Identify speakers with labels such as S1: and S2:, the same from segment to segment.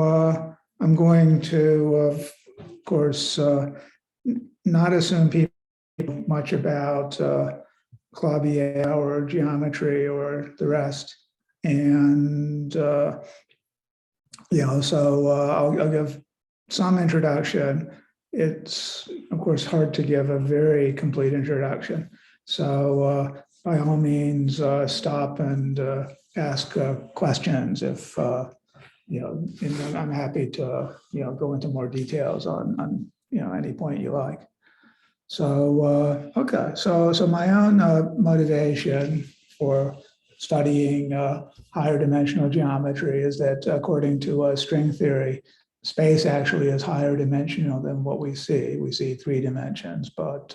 S1: I'm going to, of course, not assume people know much about Clavier or geometry or the rest. And, so I'll give some introduction. It's, of course, hard to give a very complete introduction. So by all means, stop and ask questions if, and I'm happy to, go into more details on any point you like. So, okay, so my own motivation for studying higher dimensional geometry is that according to string theory, space actually is higher dimensional than what we see. We see 3 dimensions, but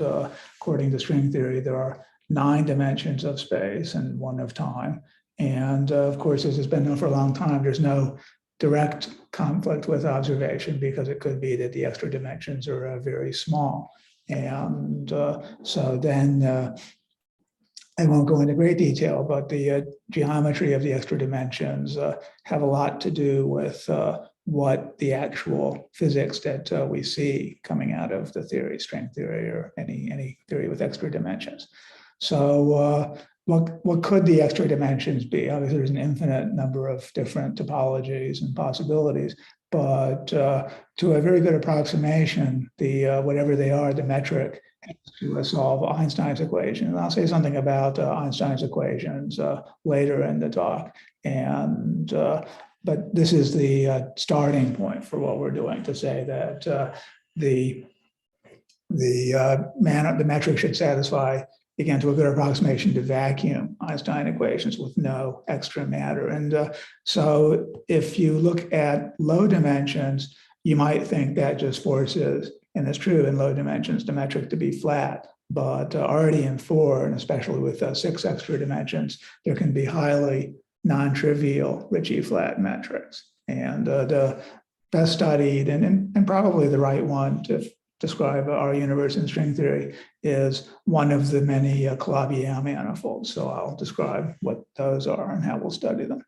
S1: according to string theory, there are 9 dimensions of space and 1 of time. And of course, this has been known for a long time. There's no direct conflict with observation because it could be that the extra dimensions are very small. And so then I won't go into great detail, but the geometry of the extra dimensions have a lot to do with what the actual physics that we see coming out of the theory, string theory, or any theory with extra dimensions. So what could the extra dimensions be? Obviously, there's an infinite number of different topologies and possibilities, but to a very good approximation, the whatever they are, the metric has to solve Einstein's equation. And I'll say something about Einstein's equations later in the talk. And but this is the starting point for what we're doing, to say that the metric should satisfy, again, to a good approximation, to vacuum Einstein equations with no extra matter. And so if you look at low dimensions, you might think that just forces, and it's true in low dimensions, the metric to be flat. But already in 4, and especially with 6 extra dimensions, there can be highly non-trivial Ricci flat metrics. And the best studied and probably the right one to describe our universe in string theory is one of the many Clavier manifolds. So I'll describe what those are and how we'll study them.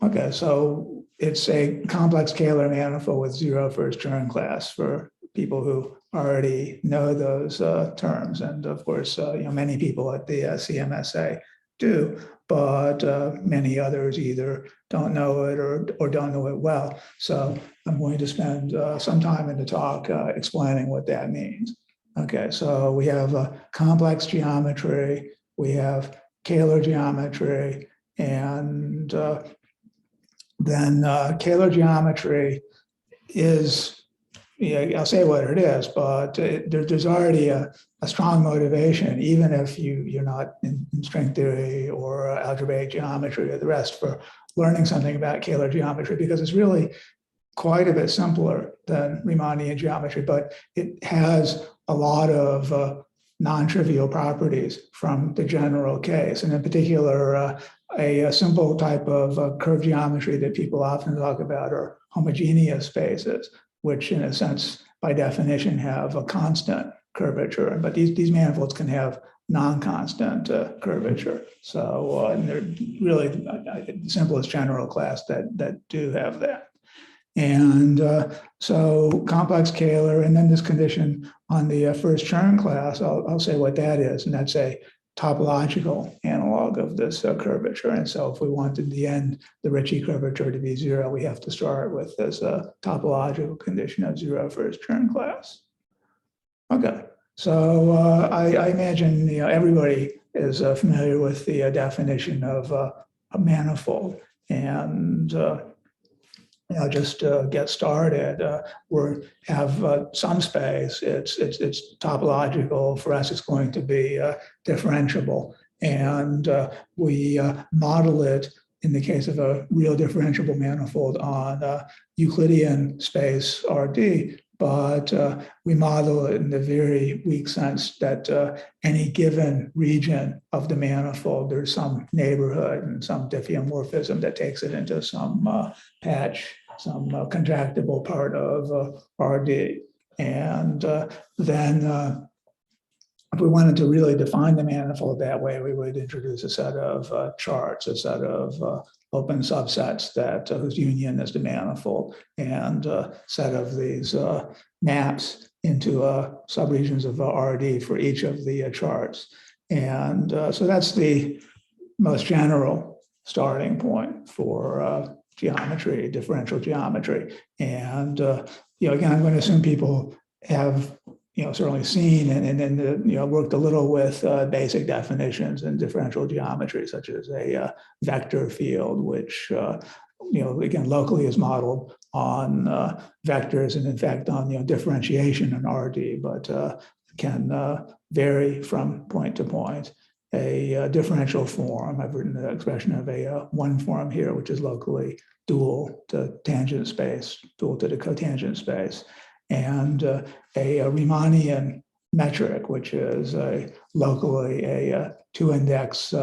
S1: Okay, so it's a complex Kahler manifold with 0 first Chern class for people who already know those terms. And of course, many people at the CMSA do, but many others either don't know it or don't know it well. So I'm going to spend some time in the talk explaining what that means. Okay, so we have complex geometry, we have Kahler geometry, and then Kahler geometry is, I'll say what it is, but there's already a strong motivation, even if you're not in string theory or algebraic geometry or the rest, for learning something about Kahler geometry, because it's really quite a bit simpler than Riemannian geometry, but it has a lot of non-trivial properties from the general case. And in particular, a simple type of curved geometry that people often talk about are homogeneous spaces, which in a sense, by definition, have a constant curvature. But these manifolds can have non-constant curvature. So and they're really the simplest general class that do have that. And so complex Kahler, and then this condition on the first Chern class, I'll say what that is, and that's a topological analog of this curvature. And so if we want in the end the Ricci curvature to be 0, we have to start with this topological condition of 0 first Chern class. Okay, so I imagine everybody is familiar with the definition of a manifold. And just to get started, we have some space. It's topological. For us, it's going to be differentiable. And we model it, in the case of a real differentiable manifold, on Euclidean space RD. But we model it in the very weak sense that any given region of the manifold, there's some neighborhood and some diffeomorphism that takes it into some patch, some contractible part of RD. And then if we wanted to really define the manifold that way, we would introduce a set of charts, a set of open subsets that whose union is the manifold, and a set of these maps into subregions of RD for each of the charts. And so that's the most general starting point for geometry, differential geometry. And again, I'm going to assume people have certainly seen and worked a little with basic definitions in differential geometry, such as a vector field, which again locally is modeled on vectors and in fact on differentiation in RD, but can vary from point to point. A differential form, I've written the expression of a one form here, which is locally dual to tangent space, dual to the cotangent space, and a Riemannian metric, which is locally a two-index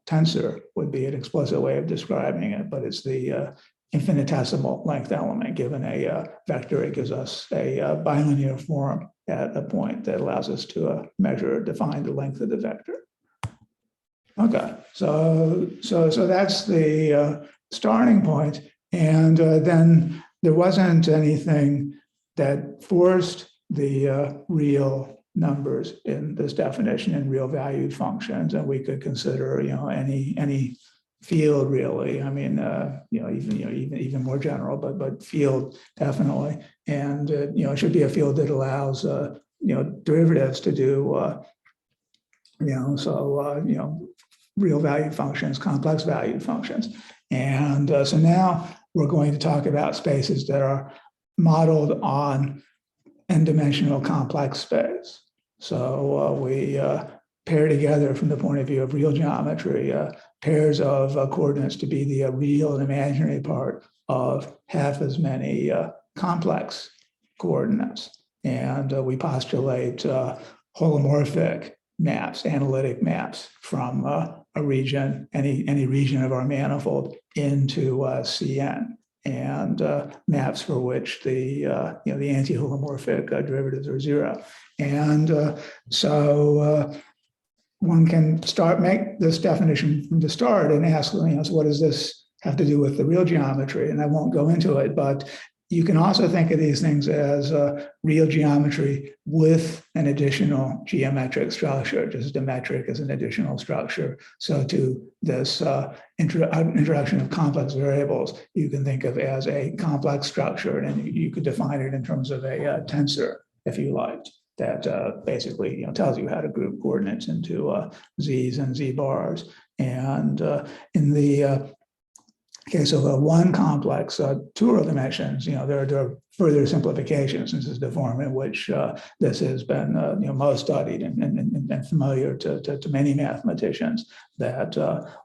S1: tensor, would be an explicit way of describing it, but it's the infinitesimal length element. Given a vector, it gives us a bilinear form at a point that allows us to define the length of the vector. Okay, so that's the starting point, and then there wasn't anything that forced the real numbers in this definition in real valued functions, and we could consider any field really. I mean even more general, but field definitely, and it should be a field that allows derivatives to do real valued functions, complex valued functions. And so now we're going to talk about spaces that are modeled on n-dimensional complex space. So we pair together from the point of view of real geometry, pairs of coordinates to be the real and imaginary part of half as many complex coordinates. And we postulate holomorphic maps, analytic maps from a region, any region of our manifold into Cn, and maps for which the anti-holomorphic derivatives are zero. And so one can make this definition from the start and ask, so what does this have to do with the real geometry? And I won't go into it, but you can also think of these things as real geometry with an additional geometric structure, just as the metric is an additional structure. So to this introduction of complex variables, you can think of as a complex structure, and you could define it in terms of a tensor, if you liked, that basically tells you how to group coordinates into z's and z bars. And in the case of a one complex, two real dimensions, there are further simplifications. This is the form in which this has been most studied and familiar to many mathematicians, that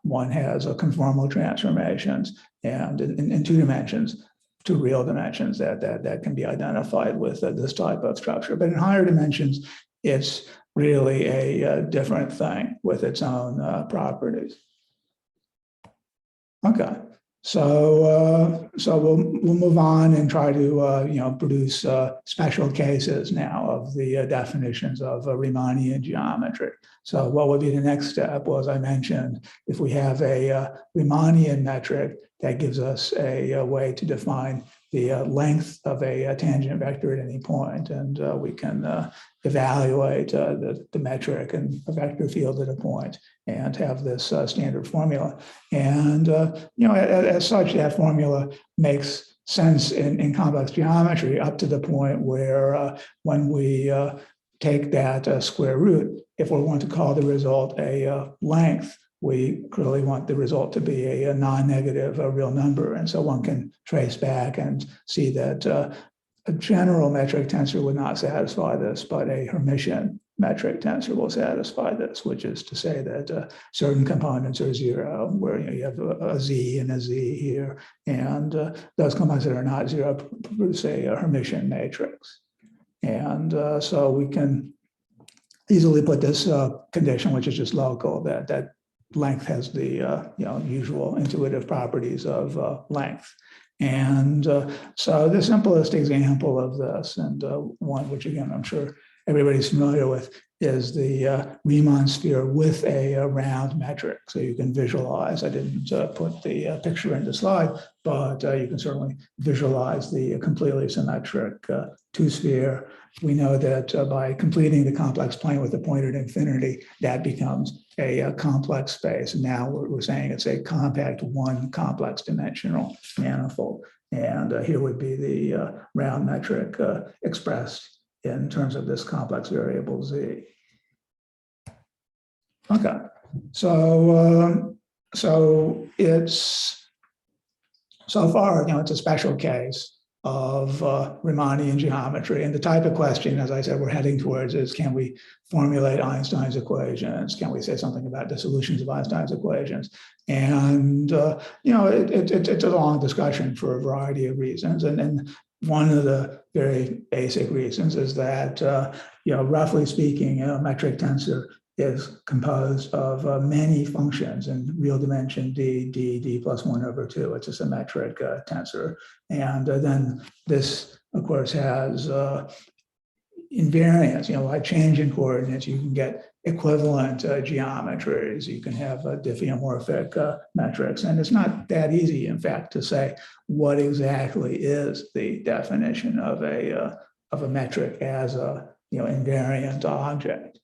S1: one has conformal transformations, and in two dimensions, two real dimensions that can be identified with this type of structure. But in higher dimensions, it's really a different thing with its own properties. Okay. So we'll move on and try to produce special cases now of the definitions of Riemannian geometry. So what would be the next step? Well, as I mentioned, if we have a Riemannian metric, that gives us a way to define the length of a tangent vector at any point, and we can evaluate the metric and a vector field at a point, and have this standard formula. And as such, that formula makes sense in complex geometry up to the point where when we take that square root, if we want to call the result a length, we clearly want the result to be a non-negative real number. And so one can trace back and see that a general metric tensor would not satisfy this, but a Hermitian metric tensor will satisfy this, which is to say that certain components are zero, where you have a z and a z here, and those components that are not zero produce a Hermitian matrix. And so we can easily put this condition, which is just local, that length has the usual intuitive properties of length. And so the simplest example of this, and one which again I'm sure everybody's familiar with is the Riemann sphere with a round metric. So you can visualize, I didn't put the picture in the slide, but you can certainly visualize the completely symmetric two-sphere. We know that by completing the complex plane with a point at infinity, that becomes a complex space. Now we're saying it's a compact one complex dimensional manifold. And here would be the round metric expressed in terms of this complex variable Z. Okay, so it's so far, it's a special case of Riemannian geometry, and the type of question, as I said, we're heading towards is: can we formulate Einstein's equations? Can we say something about the solutions of Einstein's equations? And it's a long discussion for a variety of reasons, and one of the very basic reasons is that roughly speaking, a metric tensor is composed of many functions in real dimension d plus 1/2. It's a symmetric tensor. And then this, of course, has invariance. By changing coordinates, you can get equivalent geometries. You can have diffeomorphic metrics. And it's not that easy, in fact, to say what exactly is the definition of a metric as a invariant object.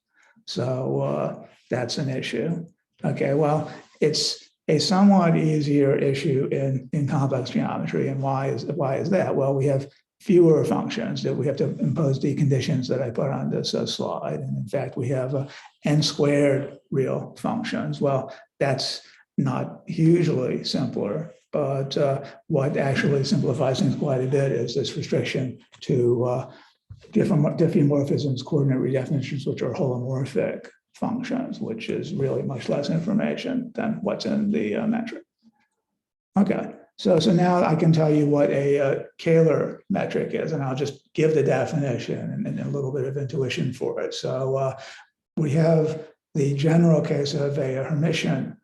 S1: So that's an issue. Okay, well, it's a somewhat easier issue in complex geometry. And why is that? Well, we have fewer functions that we have to impose the conditions that I put on this slide. And in fact, we have n squared real functions. Well, that's not hugely simpler, but what actually simplifies things quite a bit is this restriction to diffeomorphisms, coordinate redefinitions, which are holomorphic functions, which is really much less information than what's in the metric. Okay, so now I can tell you what a Kahler metric is, and I'll just give the definition and a little bit of intuition for it. So we have the general case of a Hermitian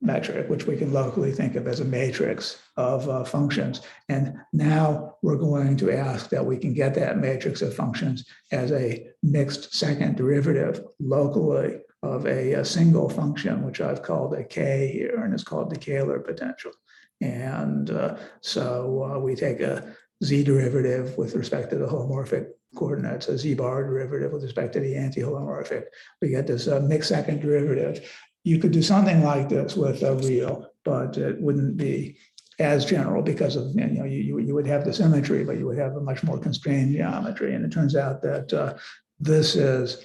S1: metric, which we can locally think of as a matrix of functions. And now we're going to ask that we can get that matrix of functions as a mixed second derivative locally of a single function, which I've called a K here, and it's called the Kahler potential. And so we take a Z derivative with respect to the holomorphic coordinates, a Z bar derivative with respect to the anti-holomorphic. We get this mixed second derivative. You could do something like this with a real, but it wouldn't be as general because of, you would have the symmetry, but you would have a much more constrained geometry. And it turns out that this is,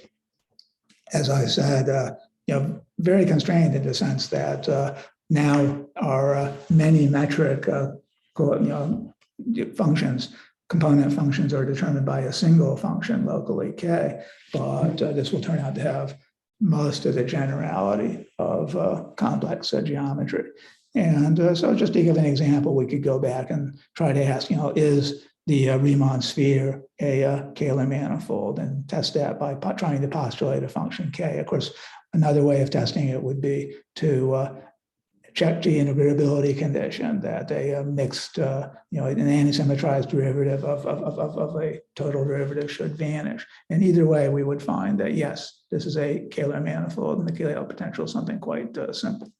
S1: as I said, very constrained in the sense that now our many metric functions, component functions, are determined by a single function locally K, but this will turn out to have most of the generality of complex geometry. And so just to give an example, we could go back and try to ask, is the Riemann sphere a Kahler manifold, and test that by trying to postulate a function K. Of course, another way of testing it would be to check the integrability condition that a mixed, an anti-symmetrized derivative of a total derivative should vanish. And either way, we would find that, yes, this is a Kahler manifold, and the Kahler potential is something quite simple.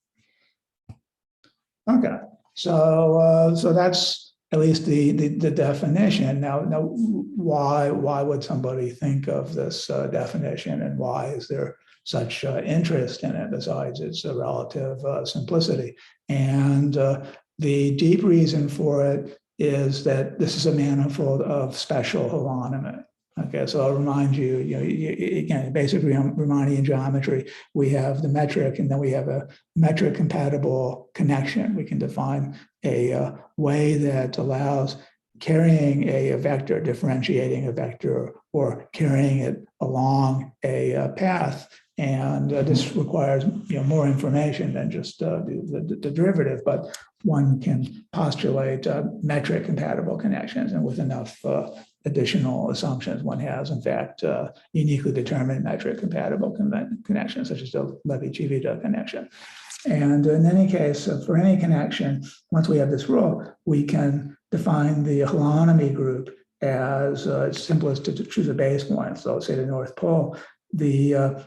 S1: Okay, so that's at least the definition. Now, why would somebody think of this definition, and why is there such interest in it besides its relative simplicity? And the deep reason for it is that this is a manifold of special holonomy. Okay, so I'll remind you, again, basically Riemannian geometry, we have the metric, and then we have a metric compatible connection. We can define a way that allows carrying a vector, differentiating a vector, or carrying it along a path. And this requires more information than just the derivative, but one can postulate metric compatible connections, and with enough additional assumptions, one has, in fact, uniquely determined metric compatible connections, such as the Levi-Civita connection. And in any case, for any connection, once we have this rule, we can define the holonomy group as it's simplest to choose a base point. So let's say the North Pole, the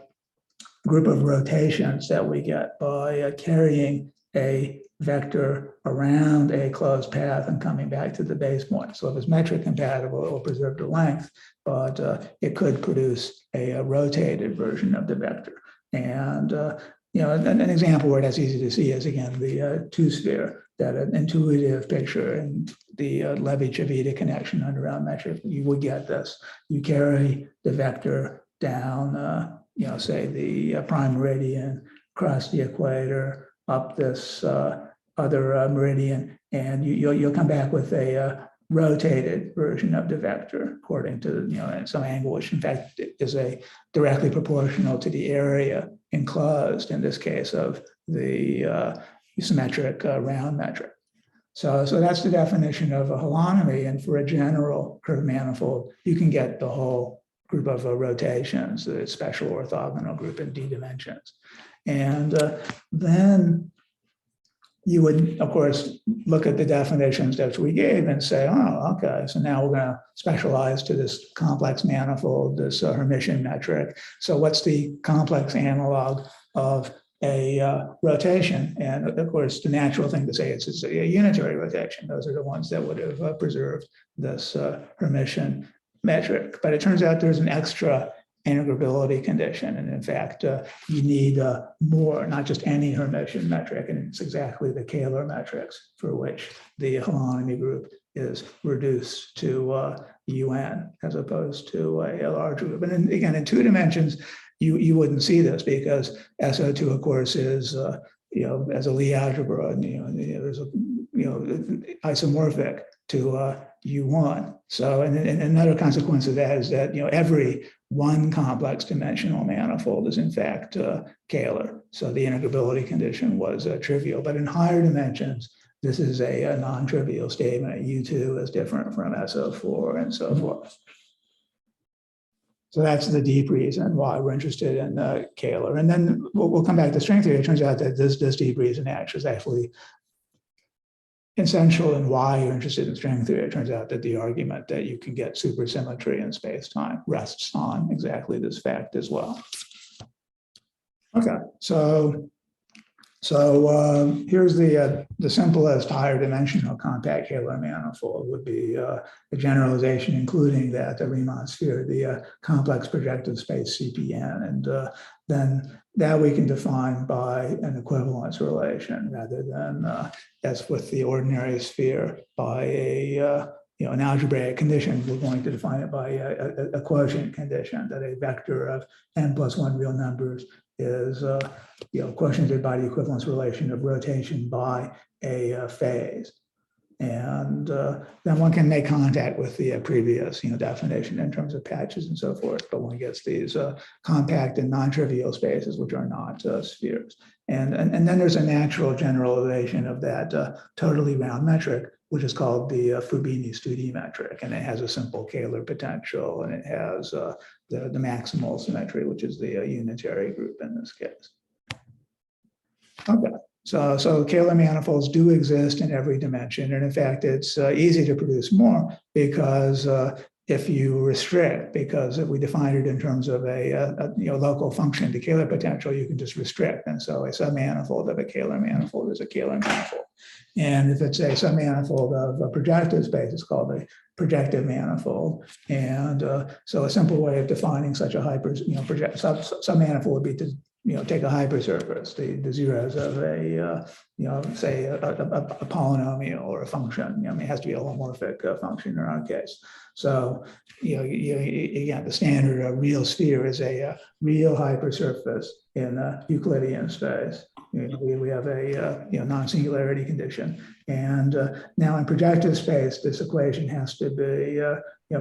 S1: group of rotations that we get by carrying a vector around a closed path and coming back to the base point. So if it's metric compatible, it will preserve the length, but it could produce a rotated version of the vector. And an example where that's easy to see is, again, the two-sphere, that an intuitive picture and the Levi-Civita connection under round metric. You would get this. You carry the vector down, say the prime meridian, across the equator, up this other meridian, and you'll come back with a rotated version of the vector according to some angle, which in fact is directly proportional to the area enclosed in this case of the symmetric round metric. So that's the definition of a holonomy, and for a general curved manifold, you can get the whole group of rotations, the special orthogonal group in d dimensions. And then you would, of course, look at the definitions that we gave and say, oh, okay, so now we're going to specialize to this complex manifold, this Hermitian metric. So what's the complex analog of a rotation? And of course, the natural thing to say is it's a unitary rotation. Those are the ones that would have preserved this Hermitian metric. But it turns out there's an extra integrability condition. And in fact, you need more, not just any Hermitian metric. And it's exactly the Kahler metrics for which the holonomy group is reduced to UN as opposed to a larger group. And again, in two dimensions, you wouldn't see this because SO2, of course, is as a Lie algebra, there's isomorphic to U1. So, and another consequence of that is that every one complex dimensional manifold is in fact Kahler. So the integrability condition was trivial. But in higher dimensions, this is a non-trivial statement. U2 is different from SO4 and so forth. So that's the deep reason why we're interested in Kahler. And then we'll come back to string theory. It turns out that this deep reason is actually essential in why you're interested in string theory. It turns out that the argument that you can get supersymmetry in space-time rests on exactly this fact as well. Okay, so here's the simplest higher dimensional compact Kahler manifold would be a generalization including that the Riemann sphere, the complex projective space CPN, and then that we can define by an equivalence relation rather than as with the ordinary sphere by an algebraic condition. We're going to define it by a quotient condition that a vector of n+1 real numbers is quotiented by the equivalence relation of rotation by a phase. And then one can make contact with the previous definition in terms of patches and so forth, but one gets these compact and non-trivial spaces, which are not spheres. And then there's a natural generalization of that totally round metric, which is called the Fubini-Studi metric, and it has a simple Kahler potential, and it has the maximal symmetry, which is the unitary group in this case. Okay, so Kahler manifolds do exist in every dimension, and in fact, it's easy to produce more because if you restrict, because if we define it in terms of a local function, the Kahler potential, you can just restrict, and so a submanifold of a Kahler manifold is a Kahler manifold. And if it's a submanifold of a projective space, it's called a projective manifold. And so a simple way of defining such a submanifold would be to take a hypersurface, the zeros of a say a polynomial or a function. It has to be a homomorphic function in our case. So again, the standard real sphere is a real hypersurface in a Euclidean space. We have a non-singularity condition, and now in projective space, this equation has to be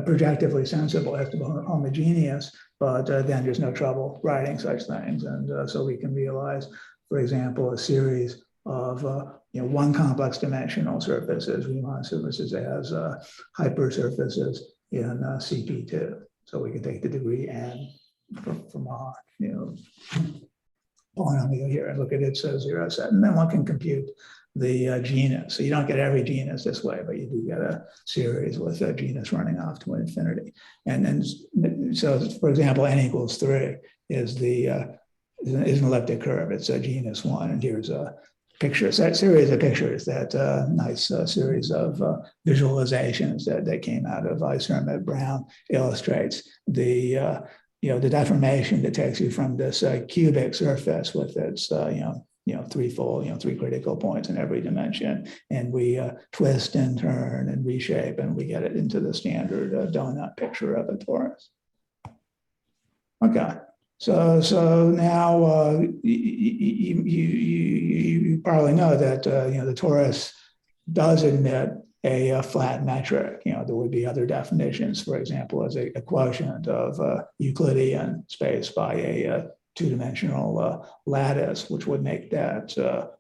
S1: projectively sensible, it has to be homogeneous. But then there's no trouble writing such things, and so we can realize, for example, a series of one complex dimensional surfaces, Riemann surfaces, as hypersurfaces in CP2. So we can take the degree n from our polynomial here and look at its zero set, and then one can compute the genus. So you don't get every genus this way, but you do get a series with a genus running off to infinity. And then, so for example, n equals 3 is an elliptic curve. It's a genus 1, and here's a picture, that series of pictures, that nice series of visualizations that came out of Isermet Brown illustrates the the deformation that takes you from this cubic surface with its threefold, 3 critical points in every dimension, and we twist and turn and reshape, and we get it into the standard donut picture of a torus. Okay. So now you probably know that the torus does admit a flat metric. There would be other definitions, for example, as a quotient of Euclidean space by a two-dimensional lattice, which would make that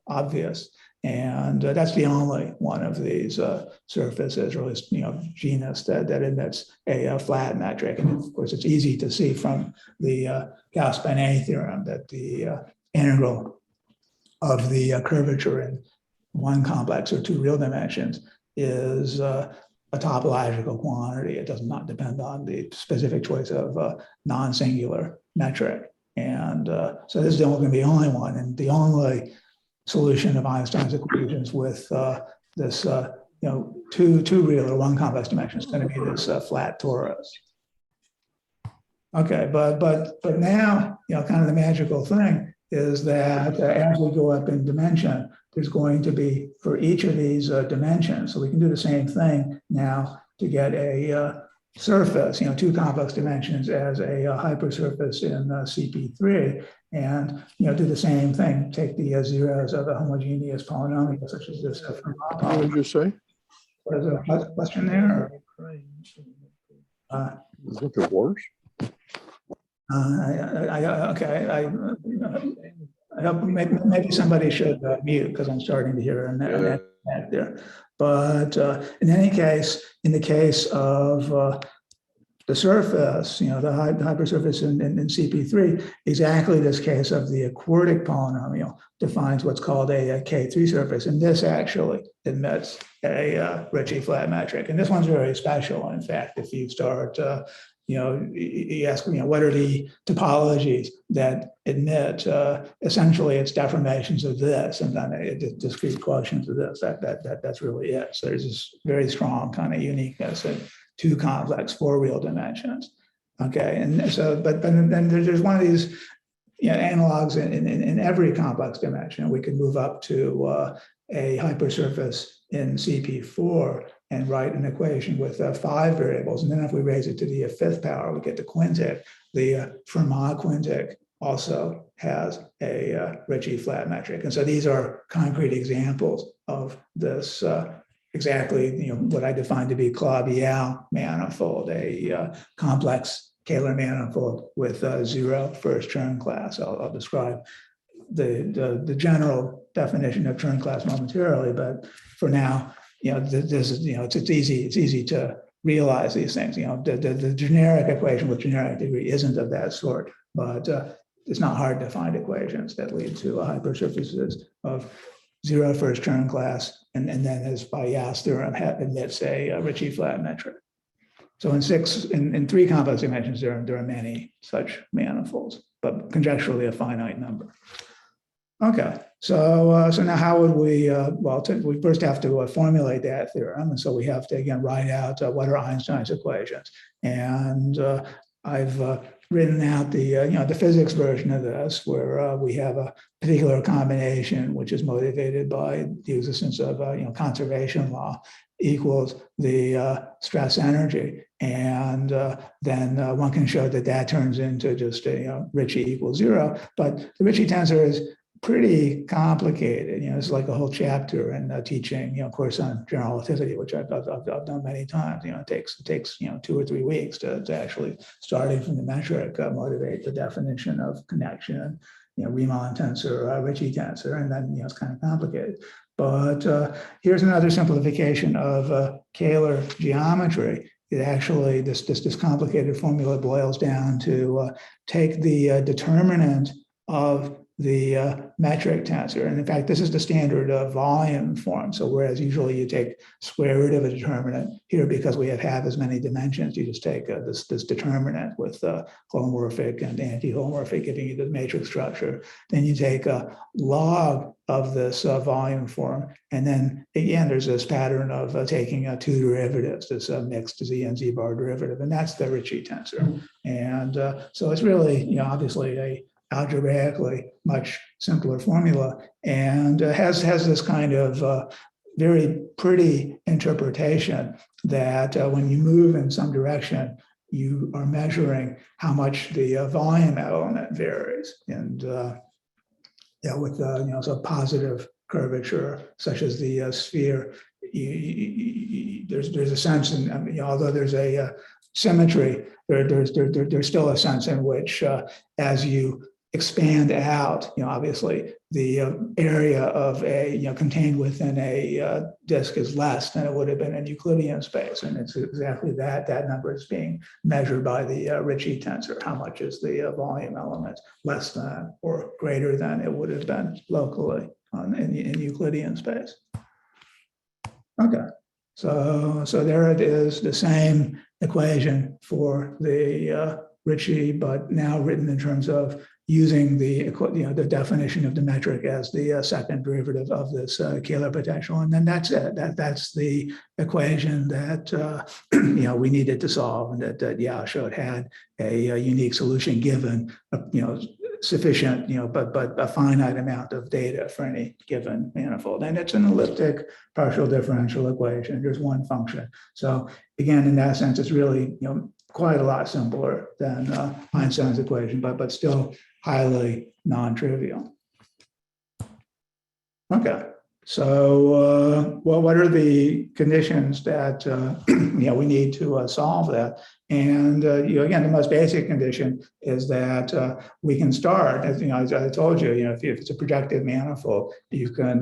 S1: obvious. And that's the only one of these surfaces, or at least genus, that admits a flat metric. And of course, it's easy to see from the Gauss-Bonnet theorem that the integral of the curvature in one complex or two real dimensions is a topological quantity. It does not depend on the specific choice of a non-singular metric. And so this is going to be the only one, and the only solution of Einstein's equations with this, two real or one complex dimension is going to be this flat torus. Okay, but now, kind of the magical thing is that as we go up in dimension, there's going to be, for each of these dimensions, so we can do the same thing now to get a surface, two complex dimensions as a hypersurface in CP3, and do the same thing. Take the zeros of a homogeneous polynomial, such as this.
S2: What did you say?
S1: Was there a question there?
S2: Look at worse.
S1: I hope maybe somebody should mute, because I'm starting to hear an echo there. But in any case, in the case of the surface, the hypersurface in CP3, exactly this case of the quartic polynomial defines what's called a K3 surface. And this actually admits a Ricci flat metric. And this one's very special. In fact, if you start, you ask, what are the topologies that admit essentially it's deformations of this, and then discrete quotients of this. That's really it. So there's this very strong kind of uniqueness in two complex, 4 real dimensions. Okay, and so, but then there's one of these analogs in every complex dimension. We could move up to a hypersurface in CP4 and write an equation with 5 variables. And then if we raise it to the 5th power, we get the quintic. The Fermat quintic also has a Ricci flat metric. And so these are concrete examples of this exactly what I define to be Claude-Bial manifold, a complex Kahler manifold with 0 first Chern class. I'll describe the general definition of Chern class momentarily, but for now, this is it's easy to realize these things. The generic equation with generic degree isn't of that sort, but it's not hard to find equations that lead to hypersurfaces of 0 first Chern class, and then, as by Yass theorem, admits a Ricci flat metric. So in 3 complex dimensions, there are many such manifolds, but conjecturally a finite number. Okay, so now how would we, we first have to formulate that theorem. And so we have to, again, write out what are Einstein's equations. And I've written out the physics version of this, where we have a particular combination, which is motivated by the existence of conservation law, equals the stress energy. And then one can show that turns into just a Ricci equals 0. But the Ricci tensor is pretty complicated. It's like a whole chapter in teaching, course on general relativity, which I've done many times. It takes 2 or 3 weeks to actually, starting from the metric, motivate the definition of connection, Riemann tensor, Ricci tensor, and then it's kind of complicated. But here's another simplification of Kahler geometry. It actually, this complicated formula boils down to take the determinant of the metric tensor. And in fact, this is the standard volume form. So whereas usually you take square root of a determinant, here because we have half as many dimensions, you just take this determinant with homomorphic and anti-homomorphic giving you the matrix structure. Then you take a log of this volume form. And then again, there's this pattern of taking two derivatives, this mixed Z and Z bar derivative, and that's the Ricci tensor. And so it's really, obviously a algebraically much simpler formula, and has this kind of very pretty interpretation that when you move in some direction, you are measuring how much the volume element varies. And with so positive curvature, such as the sphere, there's a sense, and although there's a symmetry, there's still a sense in which as you expand out, obviously the area of a contained within a disk is less than it would have been in Euclidean space, and it's exactly that number is being measured by the Ricci tensor. How much is the volume element less than or greater than it would have been locally in Euclidean space? Okay, so there it is, the same equation for the Ricci, but now written in terms of using the definition of the metric as the second derivative of this Kahler potential, and then that's it. That's the equation that we needed to solve, and that yeah showed had a unique solution given sufficient but a finite amount of data for any given manifold, and it's an elliptic partial differential equation. There's one function, so again in that sense it's really quite a lot simpler than Einstein's equation, but still highly non-trivial. Okay, so what are the conditions that we need to solve that? And again, the most basic condition is that we can start, as I told you, if it's a projective manifold, you can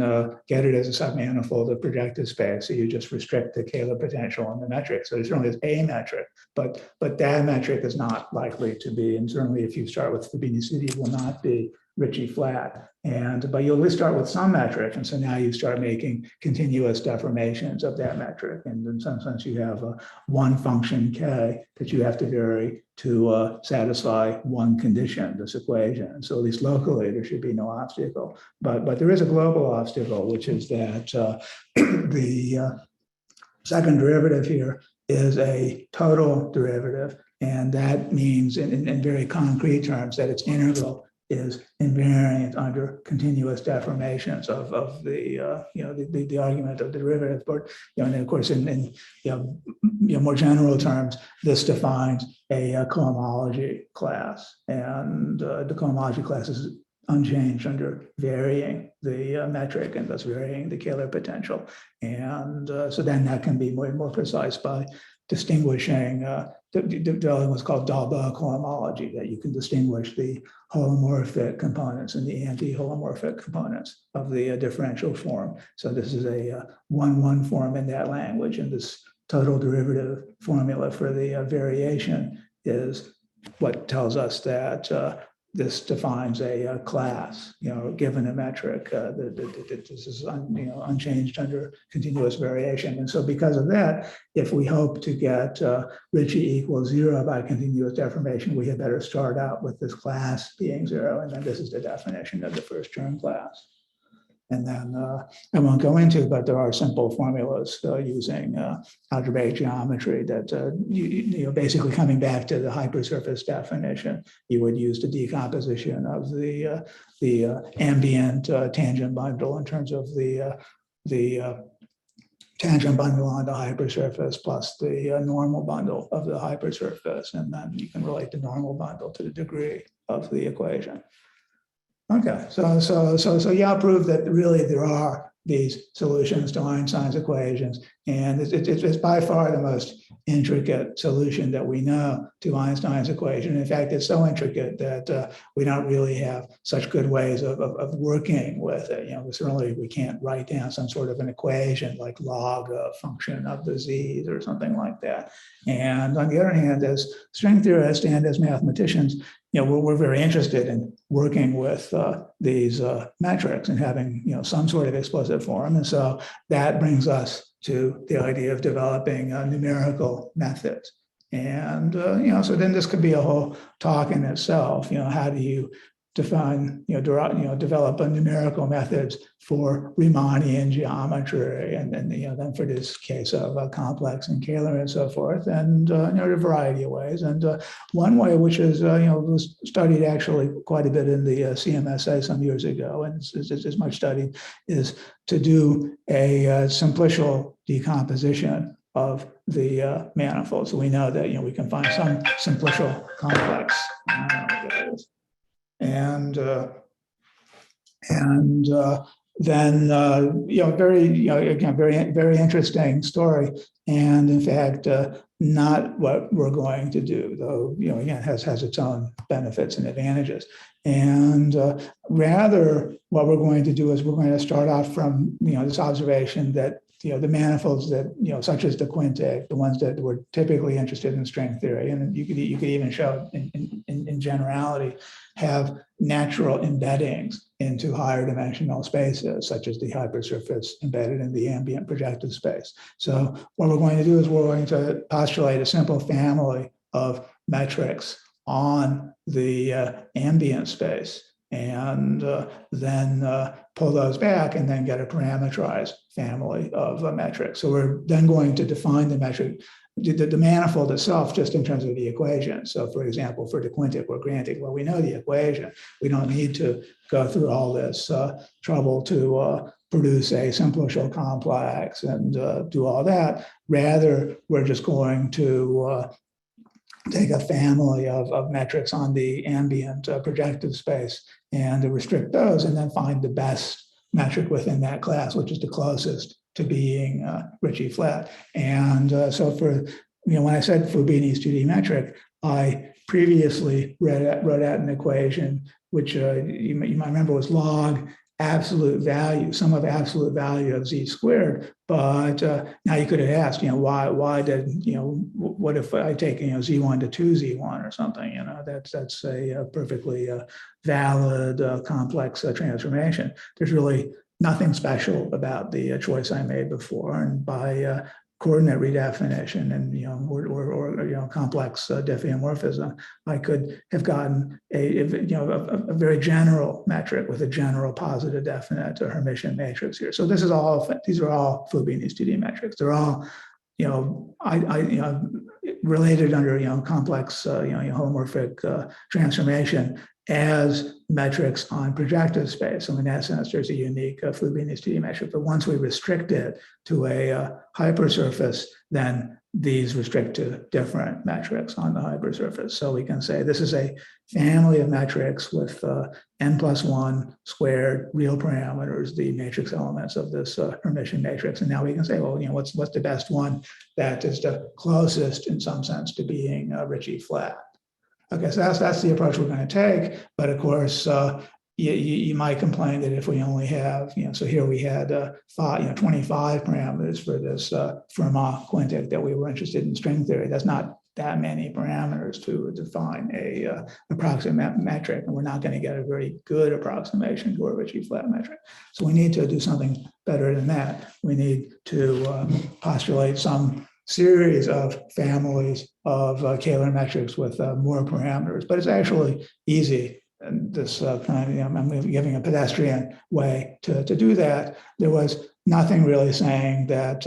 S1: get it as a submanifold of projective space. So you just restrict the Kahler potential and the metric. So there's only a metric, but that metric is not likely to be, and certainly if you start with Frobenius, it will not be Ricci flat. But you always start with some metric, and so now you start making continuous deformations of that metric. And in some sense, you have one function k that you have to vary to satisfy one condition, this equation. And so at least locally, there should be no obstacle. But there is a global obstacle, which is that the second derivative here is a total derivative, and that means in very concrete terms that its integral is invariant under continuous deformations of the argument of the derivative. But and of course in more general terms, this defines a cohomology class, and the cohomology class is unchanged under varying the metric and thus varying the Kahler potential. And so then that can be more precise by distinguishing developing what's called Dalbo cohomology, that you can distinguish the holomorphic components and the anti-holomorphic components of the differential form. So this is a 1-1 form in that language, and this total derivative formula for the variation is what tells us that this defines a class, given a metric that this is unchanged under continuous variation. And so because of that, if we hope to get Ricci equals 0 by continuous deformation, we had better start out with this class being 0. And then this is the definition of the first Chern class. And then I won't go into, but there are simple formulas using algebraic geometry that, basically coming back to the hypersurface definition, you would use the decomposition of the ambient tangent bundle in terms of the tangent bundle on the hypersurface plus the normal bundle of the hypersurface. And then you can relate the normal bundle to the degree of the equation. Okay, so Yao proved that really there are these solutions to Einstein's equations, and it's by far the most intricate solution that we know to Einstein's equation. In fact, it's so intricate that we don't really have such good ways of working with it. Certainly we can't write down some sort of an equation like log a function of the z's or something like that. And on the other hand, as string theorists and as mathematicians, we're very interested in working with these metrics and having, some sort of explicit form. And so that brings us to the idea of developing numerical methods. And, so then this could be a whole talk in itself. How do you define, develop a numerical methods for Riemannian geometry, and then for this case of complex and Kahler and so forth, and a variety of ways. And one way, which is was studied actually quite a bit in the CMSA some years ago, and is much studied, is to do a simplicial decomposition of the manifold. So we know that we can find some simplicial complex. And then very interesting story, and in fact not what we're going to do, though again has its own benefits and advantages. And rather what we're going to do is we're going to start off from this observation that the manifolds that such as the quintic, the ones that were typically interested in string theory, and you could even show in generality, have natural embeddings into higher dimensional spaces, such as the hypersurface embedded in the ambient projective space. So what we're going to do is we're going to postulate a simple family of metrics on the ambient space, and then pull those back and then get a parameterized family of metrics. So we're then going to define the metric, the manifold itself, just in terms of the equation. So for example, for the quintic, we're granting, well, we know the equation. We don't need to go through all this trouble to produce a simplicial complex and do all that. Rather, we're just going to take a family of metrics on the ambient projective space and restrict those, and then find the best metric within that class, which is the closest to being Ricci flat. And so for, when I said Fubini's 2D metric, I previously wrote out an equation, which you might remember was log absolute value, sum of absolute value of z squared. But now you could have asked, why did, what if I take, z1 to 2z1 or something, that's a perfectly valid complex transformation. There's really nothing special about the choice I made before. And by coordinate redefinition and or complex diffeomorphism, I could have gotten a very general metric with a general positive definite Hermitian matrix here. So these are all Fubini's 2D metrics. They're all related under complex homomorphic transformation as metrics on projective space. So in that sense, there's a unique Fubini's 2D metric. But once we restrict it to a hypersurface, then these restrict to different metrics on the hypersurface. So we can say this is a family of metrics with n+1 squared real parameters, the matrix elements of this Hermitian matrix. And now we can say, well, what's the best one that is the closest, in some sense, to being Ricci flat? Okay, so that's the approach we're going to take. But of course, you might complain that if we only have, so here we had 25 parameters for this Fermat quintic that we were interested in string theory. That's not that many parameters to define a approximate metric, and we're not going to get a very good approximation to a Ricci flat metric. So we need to do something better than that. We need to postulate some series of families of Kahler metrics with more parameters, but it's actually easy. And this I'm giving a pedestrian way to do that. There was nothing really saying that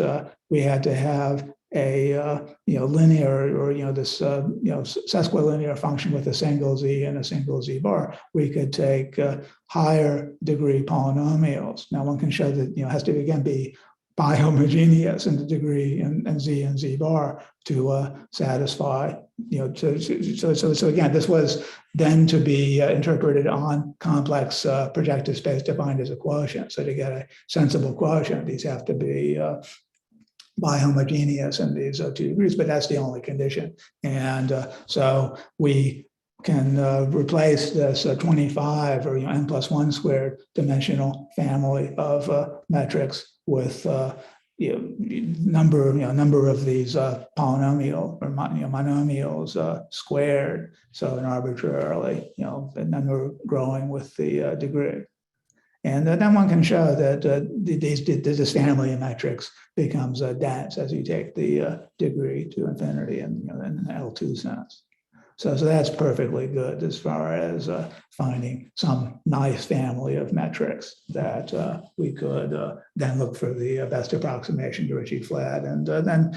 S1: we had to have a linear or this sesquilinear function with a single z and a single z bar. We could take higher degree polynomials. Now one can show that it has to again be bihomogeneous in the degree and z bar to satisfy, so again, this was then to be interpreted on complex projective space defined as a quotient. So to get a sensible quotient, these have to be bihomogeneous in these 2 degrees, but that's the only condition. And so we can replace this 25 or n+1 squared dimensional family of metrics with number of these polynomial or monomials squared, so an arbitrarily, and then we're growing with the degree. And then one can show that this family of metrics becomes dense as you take the degree to infinity in an L2 sense. So that's perfectly good as far as finding some nice family of metrics that we could then look for the best approximation to Ricci flat. And then,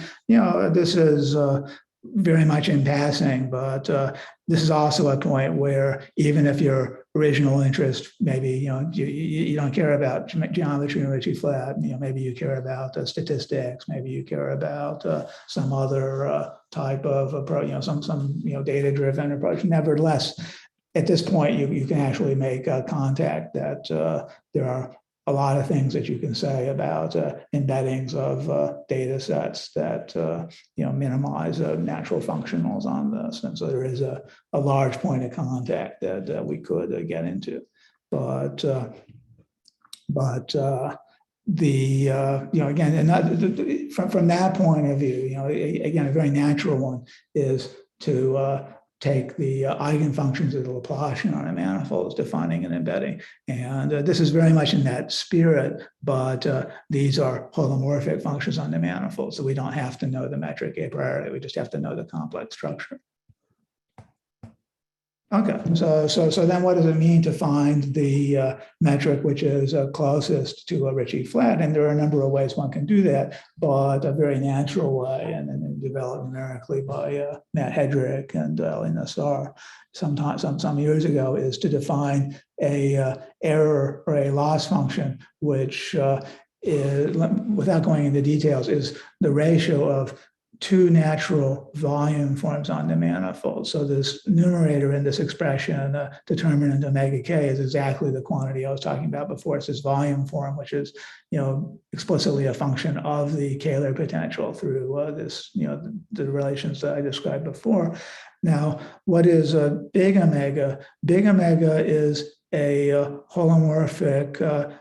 S1: this is very much in passing, but this is also a point where even if your original interest, maybe, you don't care about geometry and Ricci flat, maybe you care about statistics, maybe you care about some other type of approach, some data-driven approach. Nevertheless, at this point, you can actually make contact that there are a lot of things that you can say about embeddings of data sets that minimize natural functionals on this, and so there is a large point of contact that we could get into, but the again, and from that point of view, again, a very natural one is to take the eigenfunctions of the Laplacian on a manifold, defining an embedding. And this is very much in that spirit, but these are holomorphic functions on the manifold. So we don't have to know the metric a priori, we just have to know the complex structure. Okay, so then what does it mean to find the metric which is closest to a Ricci flat? And there are a number of ways one can do that, but a very natural way, and then developed numerically by Matt Hedrick and Eli Nassar some years ago, is to define a error or a loss function, which is, without going into details, is the ratio of two natural volume forms on the manifold. So this numerator in this expression, determinant omega k, is exactly the quantity I was talking about before. It's this volume form, which is explicitly a function of the Kahler potential through this the relations that I described before. Now, what is big omega? Big omega is a holomorphic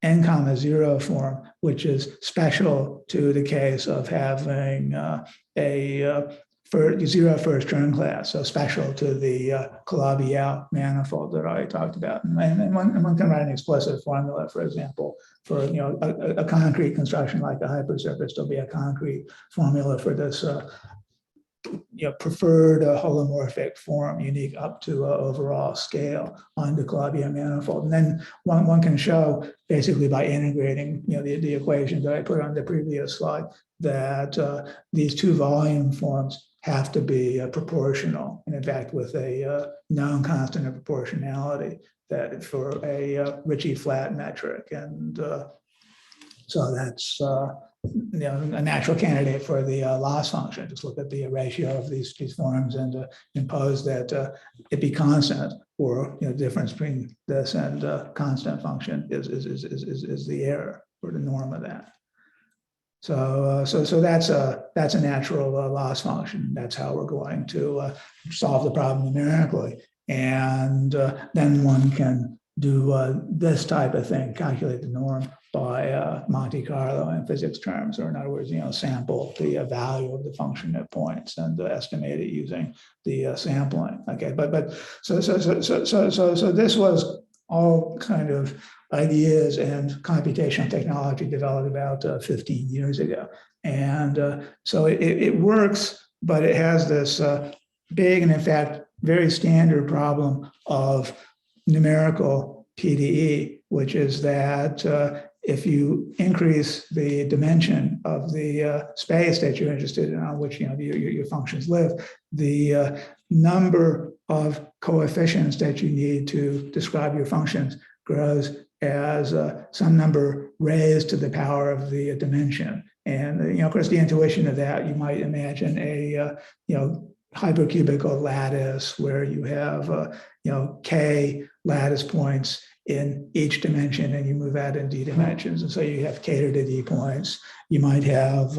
S1: n comma 0 form, which is special to the case of having a zero first Chern class, so special to the Calabi-Yau manifold that I talked about. And one can write an explicit formula, for example, for a concrete construction like a hypersurface. There'll be a concrete formula for this preferred holomorphic form, unique up to overall scale on the Calabi-Yau manifold. And then one can show, basically by integrating the equation that I put on the previous slide, that these two volume forms have to be proportional, and in fact with a known constant of proportionality that for a Ricci flat metric. And so that's a natural candidate for the loss function. Just look at the ratio of these forms and impose that it be constant, or the difference between this and constant function is the error, or the norm of that. So that's a natural loss function. That's how we're going to solve the problem numerically, and then one can do this type of thing, calculate the norm by Monte Carlo in physics terms, or in other words, sample the value of the function at points and estimate it using the sampling. Okay, but so this was all kind of ideas and computational technology developed about 15 years ago, and so it works, but it has this big and in fact very standard problem of numerical PDE, which is that if you increase the dimension of the space that you're interested in, on which your functions live, the number of coefficients that you need to describe your functions grows as some number raised to the power of the dimension. And of course, the intuition of that, you might imagine a hypercubical lattice where you have k lattice points in each dimension, and you move out in d dimensions, and so you have k to d points. You might have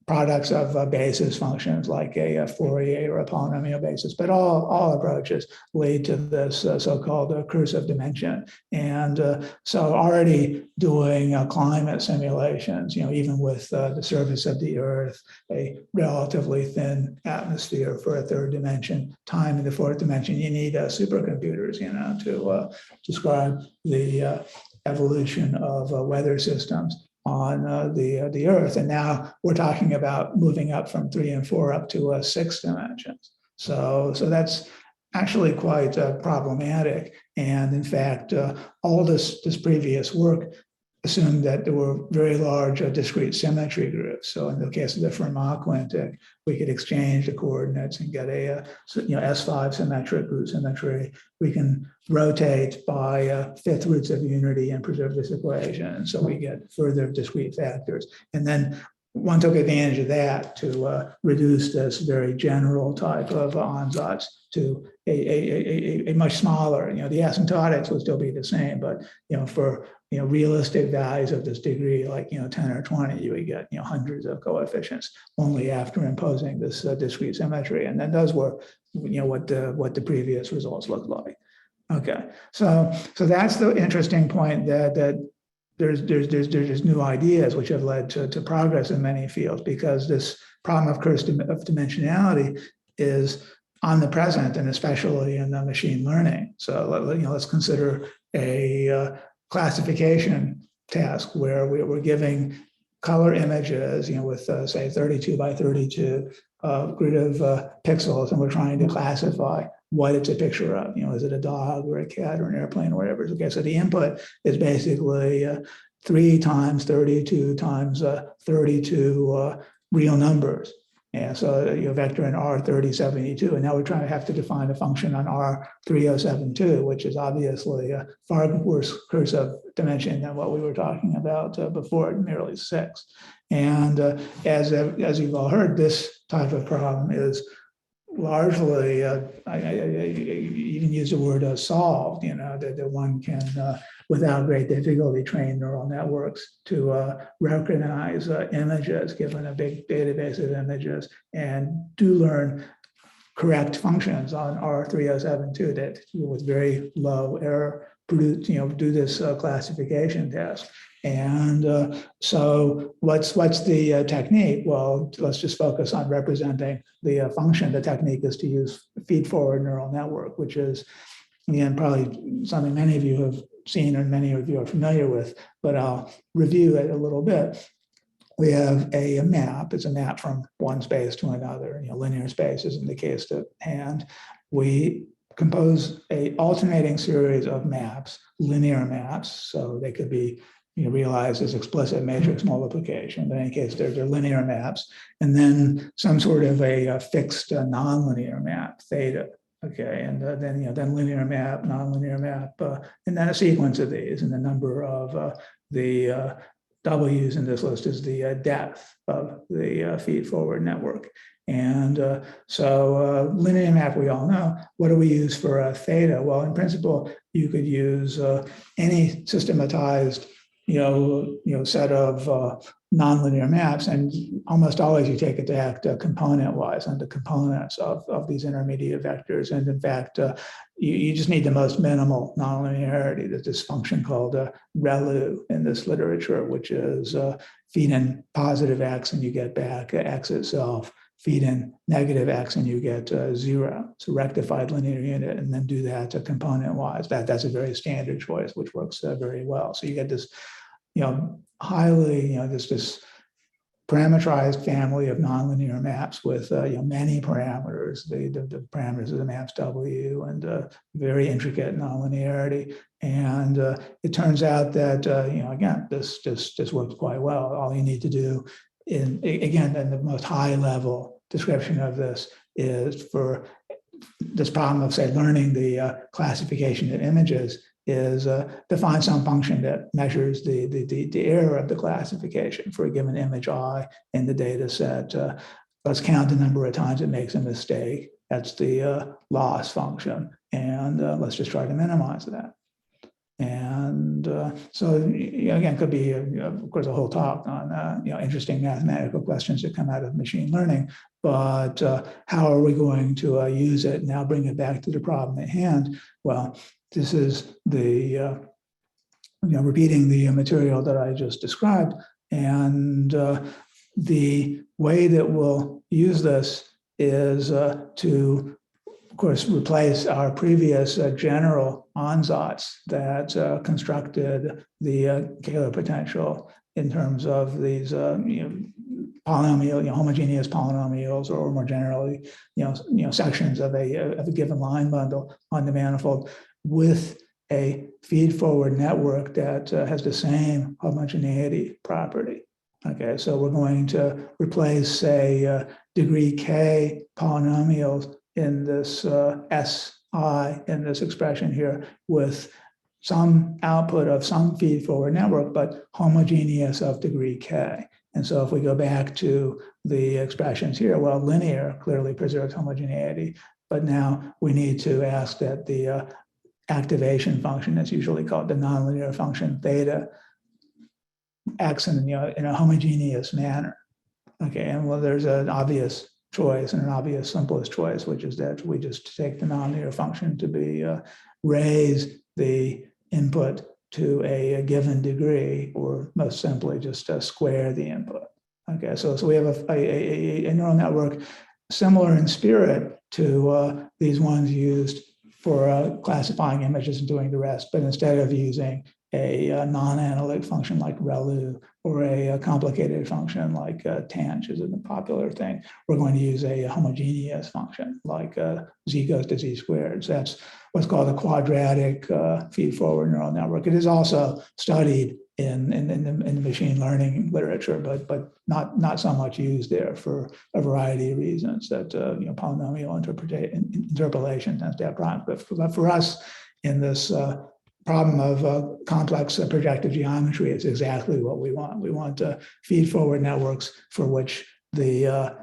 S1: products of basis functions like a Fourier or a polynomial basis, but all approaches lead to this so-called cursive dimension. And so already doing climate simulations, even with the surface of the Earth, a relatively thin atmosphere for a third dimension, time in the fourth dimension, you need supercomputers, to describe the evolution of weather systems on the Earth. And now we're talking about moving up from 3 and 4 up to 6 dimensions. So that's actually quite problematic. And in fact, all this previous work assumed that there were very large discrete symmetry groups. So in the case of the Fermat quintic, we could exchange the coordinates and get a S5 symmetric root symmetry. We can rotate by fifth roots of unity and preserve this equation. So we get further discrete factors. And then one took advantage of that to reduce this very general type of ansatz to a much smaller, the asymptotics would still be the same, but for realistic values of this degree, like 10 or 20, you would get hundreds of coefficients only after imposing this discrete symmetry, and then those were what the previous results looked like. Okay, so that's the interesting point that there's just new ideas which have led to progress in many fields, because this problem of cursive dimensionality is omnipresent, and especially in the machine learning. So let's consider a classification task where we're giving color images, with say 32 by 32 grid of pixels, and we're trying to classify what it's a picture of. Is it a dog or a cat or an airplane or whatever? Okay, so the input is basically 3 times 32 times 32 real numbers. Yeah, so your vector in R3072, and now we're trying to have to define a function on R3072, which is obviously a far worse cursive dimension than what we were talking about before, merely 6. And as you've all heard, this type of problem is largely, I even use the word solved, that one can, without great difficulty, train neural networks to recognize images given a big database of images, and do learn correct functions on R3072 that with very low error produce, do this classification test. And so what's the technique? Well, let's just focus on representing the function. The technique is to use feed-forward neural network, which is, again, probably something many of you have seen and many of you are familiar with, but I'll review it a little bit. We have a map. It's a map from one space to another, linear spaces in the case at hand. We compose a alternating series of maps, linear maps, so they could be realized as explicit matrix multiplication. But in any case, they're linear maps, and then some sort of a fixed nonlinear map, theta. Okay, and then linear map, nonlinear map, and then a sequence of these, and the number of the W's in this list is the depth of the feed-forward network. And so linear map, we all know. What do we use for theta? Well, in principle, you could use any systematized set of nonlinear maps, and almost always you take it to act component-wise on the components of these intermediate vectors. And in fact, you just need the most minimal nonlinearity. There's this function called ReLU in this literature, which is feed in positive x and you get back x itself, feed in negative x and you get 0. So rectified linear unit, and then do that component-wise. That's a very standard choice, which works very well. So you get this highly, this parameterized family of nonlinear maps with many parameters, the parameters of the maps W, and very intricate nonlinearity. And it turns out that again, this works quite well. All you need to do in the most high level description of this is for this problem of, say, learning the classification of images, is define some function that measures the error of the classification for a given image I in the data set. Let's count the number of times it makes a mistake. That's the loss function. And let's just try to minimize that. And And so, again, could be, of course, a whole talk on interesting mathematical questions that come out of machine learning. But how are we going to use it? Now bring it back to the problem at hand. Well, this is the repeating the material that I just described, and the way that we'll use this is to, of course, replace our previous general ansatz that constructed the Kahler potential in terms of these polynomial, homogeneous polynomials, or more generally, sections of a given line bundle on the manifold, with a feed-forward network that has the same homogeneity property. Okay, so we're going to replace, say, degree k polynomials in this SI, in this expression here, with some output of some feed-forward network, but homogeneous of degree k. And so if we go back to the expressions here, well, linear clearly preserves homogeneity, but now we need to ask that the activation function, that's usually called the nonlinear function theta, acts in a homogeneous manner. Okay, and well, there's an obvious choice and an obvious simplest choice, which is that we just take the nonlinear function to be raise the input to a given degree, or most simply just square the input. Okay, so we have a neural network similar in spirit to these ones used for classifying images and doing the rest, but instead of using a non-analytic function like ReLU, or a complicated function like tanh is a popular thing, we're going to use a homogeneous function like z goes to z squared. So that's what's called a quadratic feed-forward neural network. It is also studied in the machine learning literature, but not so much used there for a variety of reasons that polynomial interpolation tends to have problems. But for us, in this problem of complex projective geometry, it's exactly what we want. We want feed-forward networks for which the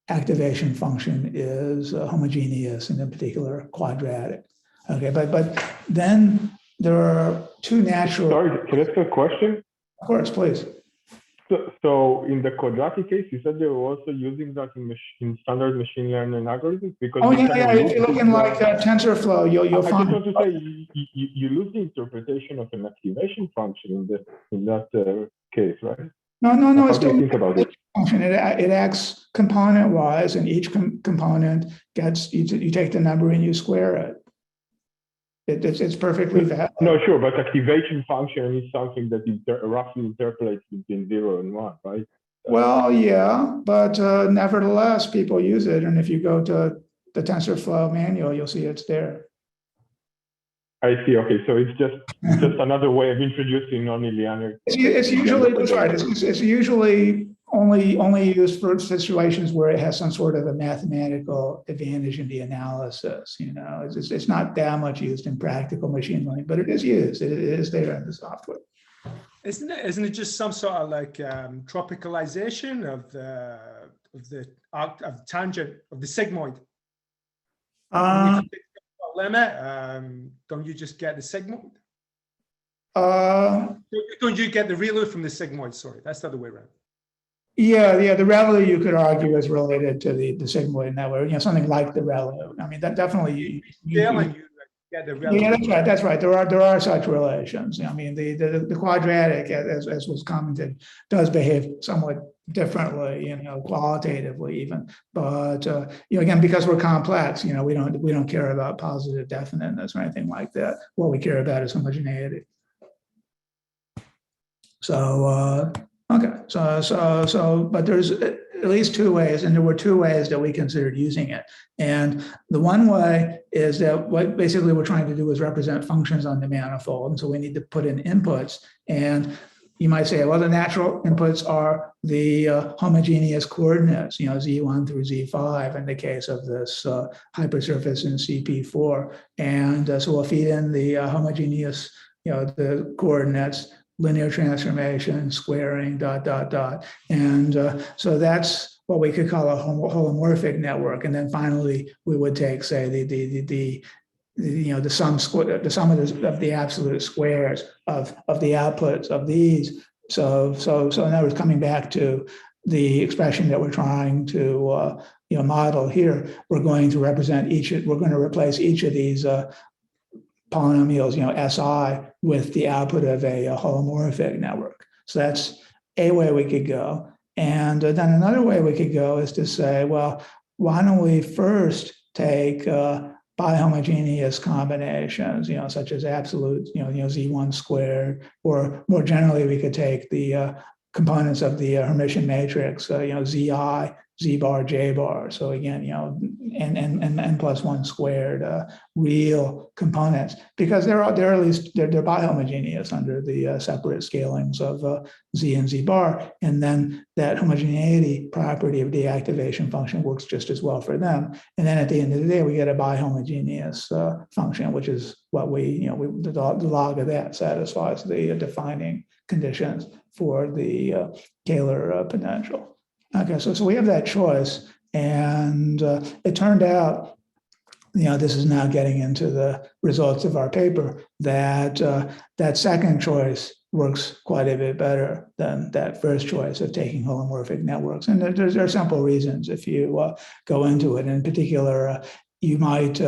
S1: activation function is homogeneous, and in particular quadratic. Okay, but then there are two natural.
S3: Sorry, can I ask a question?
S1: Of course, please.
S3: So in the quadratic case, you said they were also using that in standard machine learning algorithms? Because
S1: yeah. If you look in like TensorFlow, you'll find.
S3: I just want to say you lose the interpretation of an activation function in that case, right?
S1: No.
S3: How do you think about it?
S1: Function. It acts component-wise, and each component gets you take the number and you square it. It's perfectly valid.
S3: No, sure, but activation function is something that roughly interpolates between 0 and 1, right?
S1: Well, yeah, but nevertheless, people use it. And if you go to the TensorFlow manual, you'll see it's there.
S3: I see. Okay, so it's just another way of introducing nonlinear.
S1: It's usually that's right. It's usually only used for situations where it has some sort of a mathematical advantage in the analysis. It's not that much used in practical machine learning, but it is used. It is there in the software.
S4: Isn't it just some sort of like tropicalization of the tangent of the sigmoid? Limit, don't you just get the sigmoid? Don't you get the ReLU from the sigmoid? Sorry, that's the other way around.
S1: Yeah, the ReLU you could argue is related to the sigmoid network. Something like the ReLU. I mean, that definitely.
S4: You get the ReLU.
S1: Yeah, that's right. There are such relations. I mean, the quadratic, as was commented, does behave somewhat differently, qualitatively even. But again, because we're complex, we don't care about positive definiteness or anything like that. What we care about is homogeneity. So okay, so but there's at least two ways, and there were two ways that we considered using it. And the one way is that what basically we're trying to do is represent functions on the manifold, and so we need to put in inputs. And you might say, well, the natural inputs are the homogeneous coordinates, z1 through z5 in the case of this hypersurface in CP4. And so we'll feed in the homogeneous, the coordinates, linear transformation, squaring, ... And so that's what we could call a holomorphic network. And then finally, we would take, say, the the sum square, the sum of the absolute squares of the outputs of these. So in other words, coming back to the expression that we're trying to model here, we're going to represent we're going to replace each of these polynomials, SI, with the output of a holomorphic network. So that's a way we could go. And then another way we could go is to say, well, why don't we first take bihomogeneous combinations, such as absolute, Z1 squared, or more generally, we could take the components of the Hermitian matrix, Zi, Z bar, J bar. So again, n plus 1 squared real components, because they're bihomogeneous under the separate scalings of Z and Z bar. And then that homogeneity property of the activation function works just as well for them. And then at the end of the day, we get a bihomogeneous function, which is what the log of that satisfies the defining conditions for the Kahler potential. Okay, so we have that choice, and it turned out, this is now getting into the results of our paper, that that second choice works quite a bit better than that first choice of taking holomorphic networks. And there are simple reasons if you go into it. In particular, you might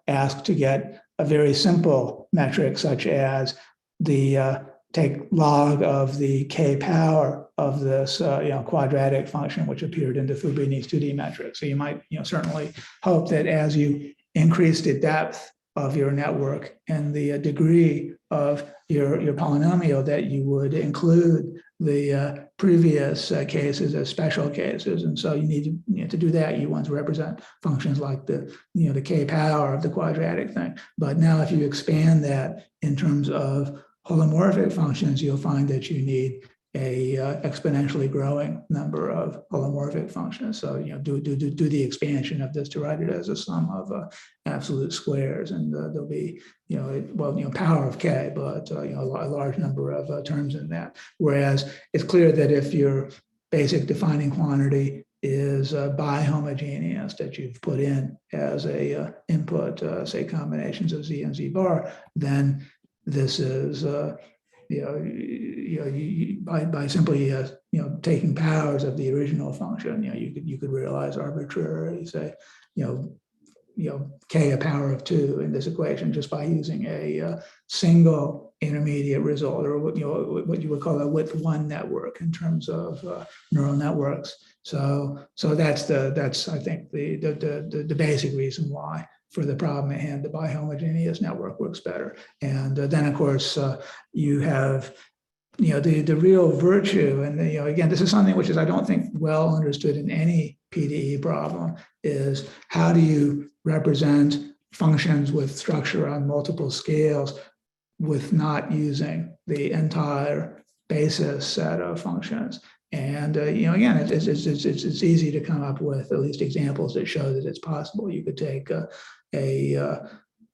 S1: ask to get a very simple metric, such as the take log of the k power of this quadratic function, which appeared in the Fubini's 2D metric. So you might certainly hope that as you increase the depth of your network and the degree of your polynomial, that you would include the previous cases as special cases. And so you need to do that. You want to represent functions like the the k power of the quadratic thing. But now if you expand that in terms of holomorphic functions, you'll find that you need a exponentially growing number of holomorphic functions. So do the expansion of this to write it as a sum of absolute squares, and there'll be power of k, but a large number of terms in that. Whereas it's clear that if your basic defining quantity is bihomogeneous, that you've put in as a input, say combinations of Z and Z bar, then this is by simply taking powers of the original function, you could realize arbitrarily, say k a power of 2 in this equation just by using a single intermediate result, or what you would call a width 1 network in terms of neural networks. So that's I think the basic reason why, for the problem at hand, the bihomogeneous network works better. And then of course you have the real virtue, and again, this is something which is, I don't think, well understood in any PDE problem, is how do you represent functions with structure on multiple scales with not using the entire basis set of functions. And again, it's easy to come up with at least examples that show that it's possible. You could take a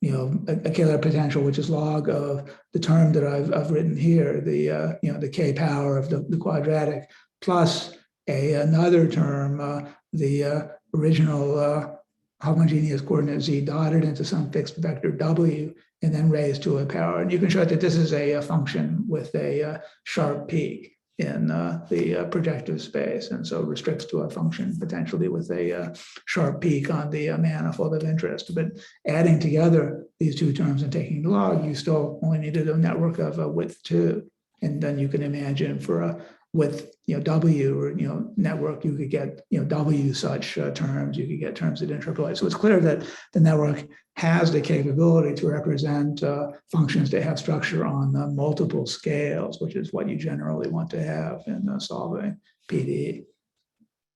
S1: Kahler potential, which is log of the term that I've written here, the k power of the quadratic, plus another term, the original homogeneous coordinate z dotted into some fixed vector w, and then raised to a power. And you can show that this is a function with a sharp peak in the projective space, and so restricts to a function potentially with a sharp peak on the manifold of interest. But adding together these two terms and taking the log, you still only needed a network of width 2, and then you can imagine for a width w or network, you could get w such terms. You could get terms that interpolate. So it's clear that the network has the capability to represent functions that have structure on multiple scales, which is what you generally want to have in solving PDE.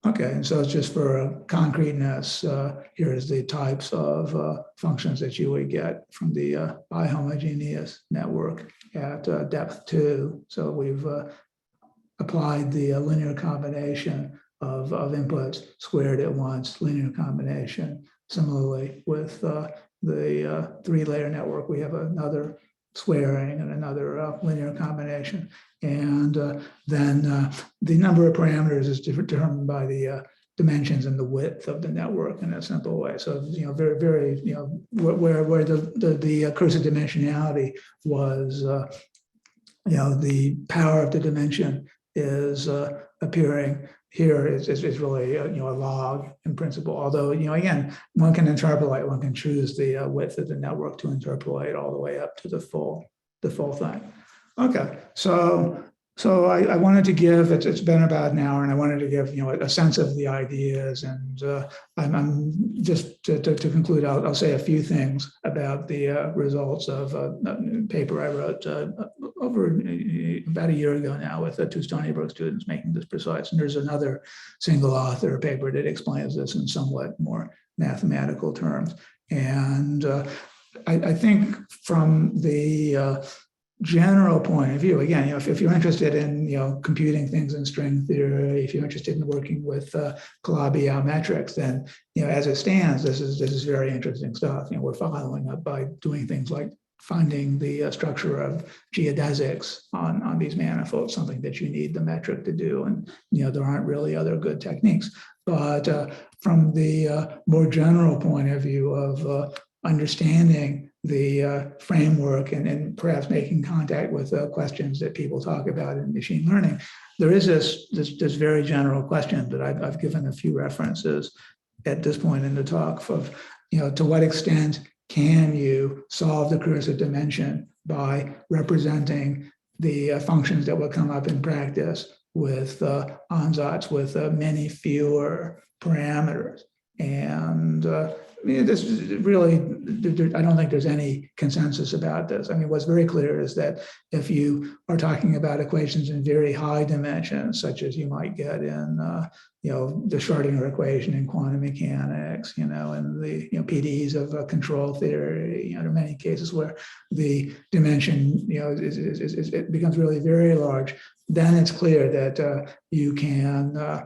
S1: Okay, and so it's just for concreteness, here's the types of functions that you would get from the bihomogeneous network at depth 2. So we've applied the linear combination of inputs squared at once, linear combination. Similarly, with the 3-layer network, we have another squaring and another linear combination. And then the number of parameters is determined by the dimensions and the width of the network in a simple way. So, very, where the cursive dimensionality was, the power of the dimension is appearing here is really a log in principle. Although again, one can interpolate, one can choose the width of the network to interpolate all the way up to the full thing. Okay, so I wanted to give it's been about an hour, and I wanted to give a sense of the ideas, and I'm just to conclude. I'll say a few things about the results of a paper I wrote over about a year ago now with two Stony Brook students making this precise. And there's another single author paper that explains this in somewhat more mathematical terms. And I think from the general point of view, again, if you're interested in computing things in string theory, if you're interested in working with Calabi-Yau metrics, then as it stands, this is very interesting stuff. We're following up by doing things like finding the structure of geodesics on these manifolds, something that you need the metric to do, and there aren't really other good techniques. But from the more general point of view of understanding the framework and perhaps making contact with questions that people talk about in machine learning, there is this very general question that I've given a few references at this point in the talk of, to what extent can you solve the cursive dimension by representing the functions that will come up in practice with ansatz with many fewer parameters? And this is really, I don't think there's any consensus about this. I mean, what's very clear is that if you are talking about equations in very high dimensions, such as you might get in, the Schrodinger equation in quantum mechanics, and the PDEs of control theory, there are many cases where the dimension, it becomes really very large. Then it's clear that you can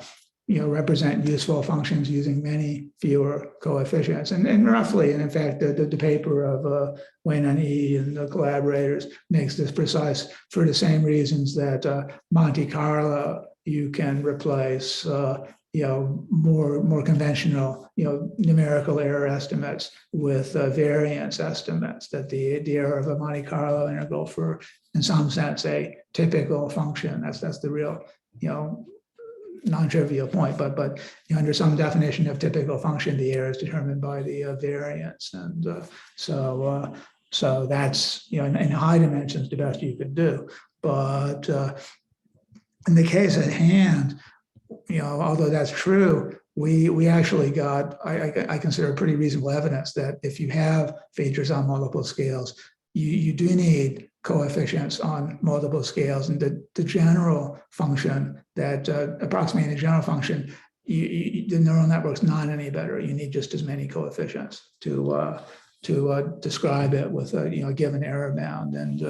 S1: represent useful functions using many fewer coefficients. And roughly, and in fact, the paper of Wayne and E and the collaborators makes this precise for the same reasons that Monte Carlo, you can replace more conventional numerical error estimates with variance estimates, that the error of a Monte Carlo integral for, in some sense, a typical function. That's the real non-trivial point, but under some definition of typical function, the error is determined by the variance, and so that's in high dimensions the best you could do. But in the case at hand, although that's true, we actually got I consider pretty reasonable evidence that if you have features on multiple scales, you do need coefficients on multiple scales, and the general function that approximating the general function, the neural network's not any better. You need just as many coefficients to describe it with a given error bound. And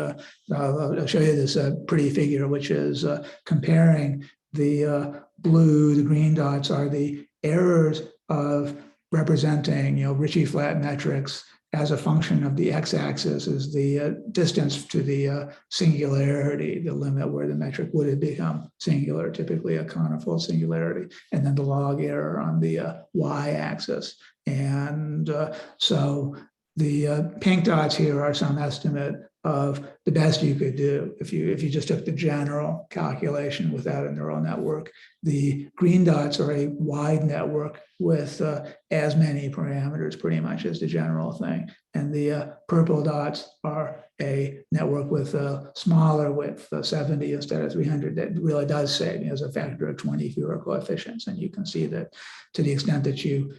S1: I'll show you this pretty figure, which is comparing the blue, the green dots are the errors of representing Ricci flat metrics as a function of the x-axis is the distance to the singularity, the limit where the metric would have become singular, typically a conical singularity, and then the log error on the y-axis. And so the pink dots here are some estimate of the best you could do if you just took the general calculation without a neural network. The green dots are a wide network with as many parameters pretty much as the general thing. And the purple dots are a network with a smaller width, 70 instead of 300, that really does say as a factor of 20 fewer coefficients. And you can see that to the extent that you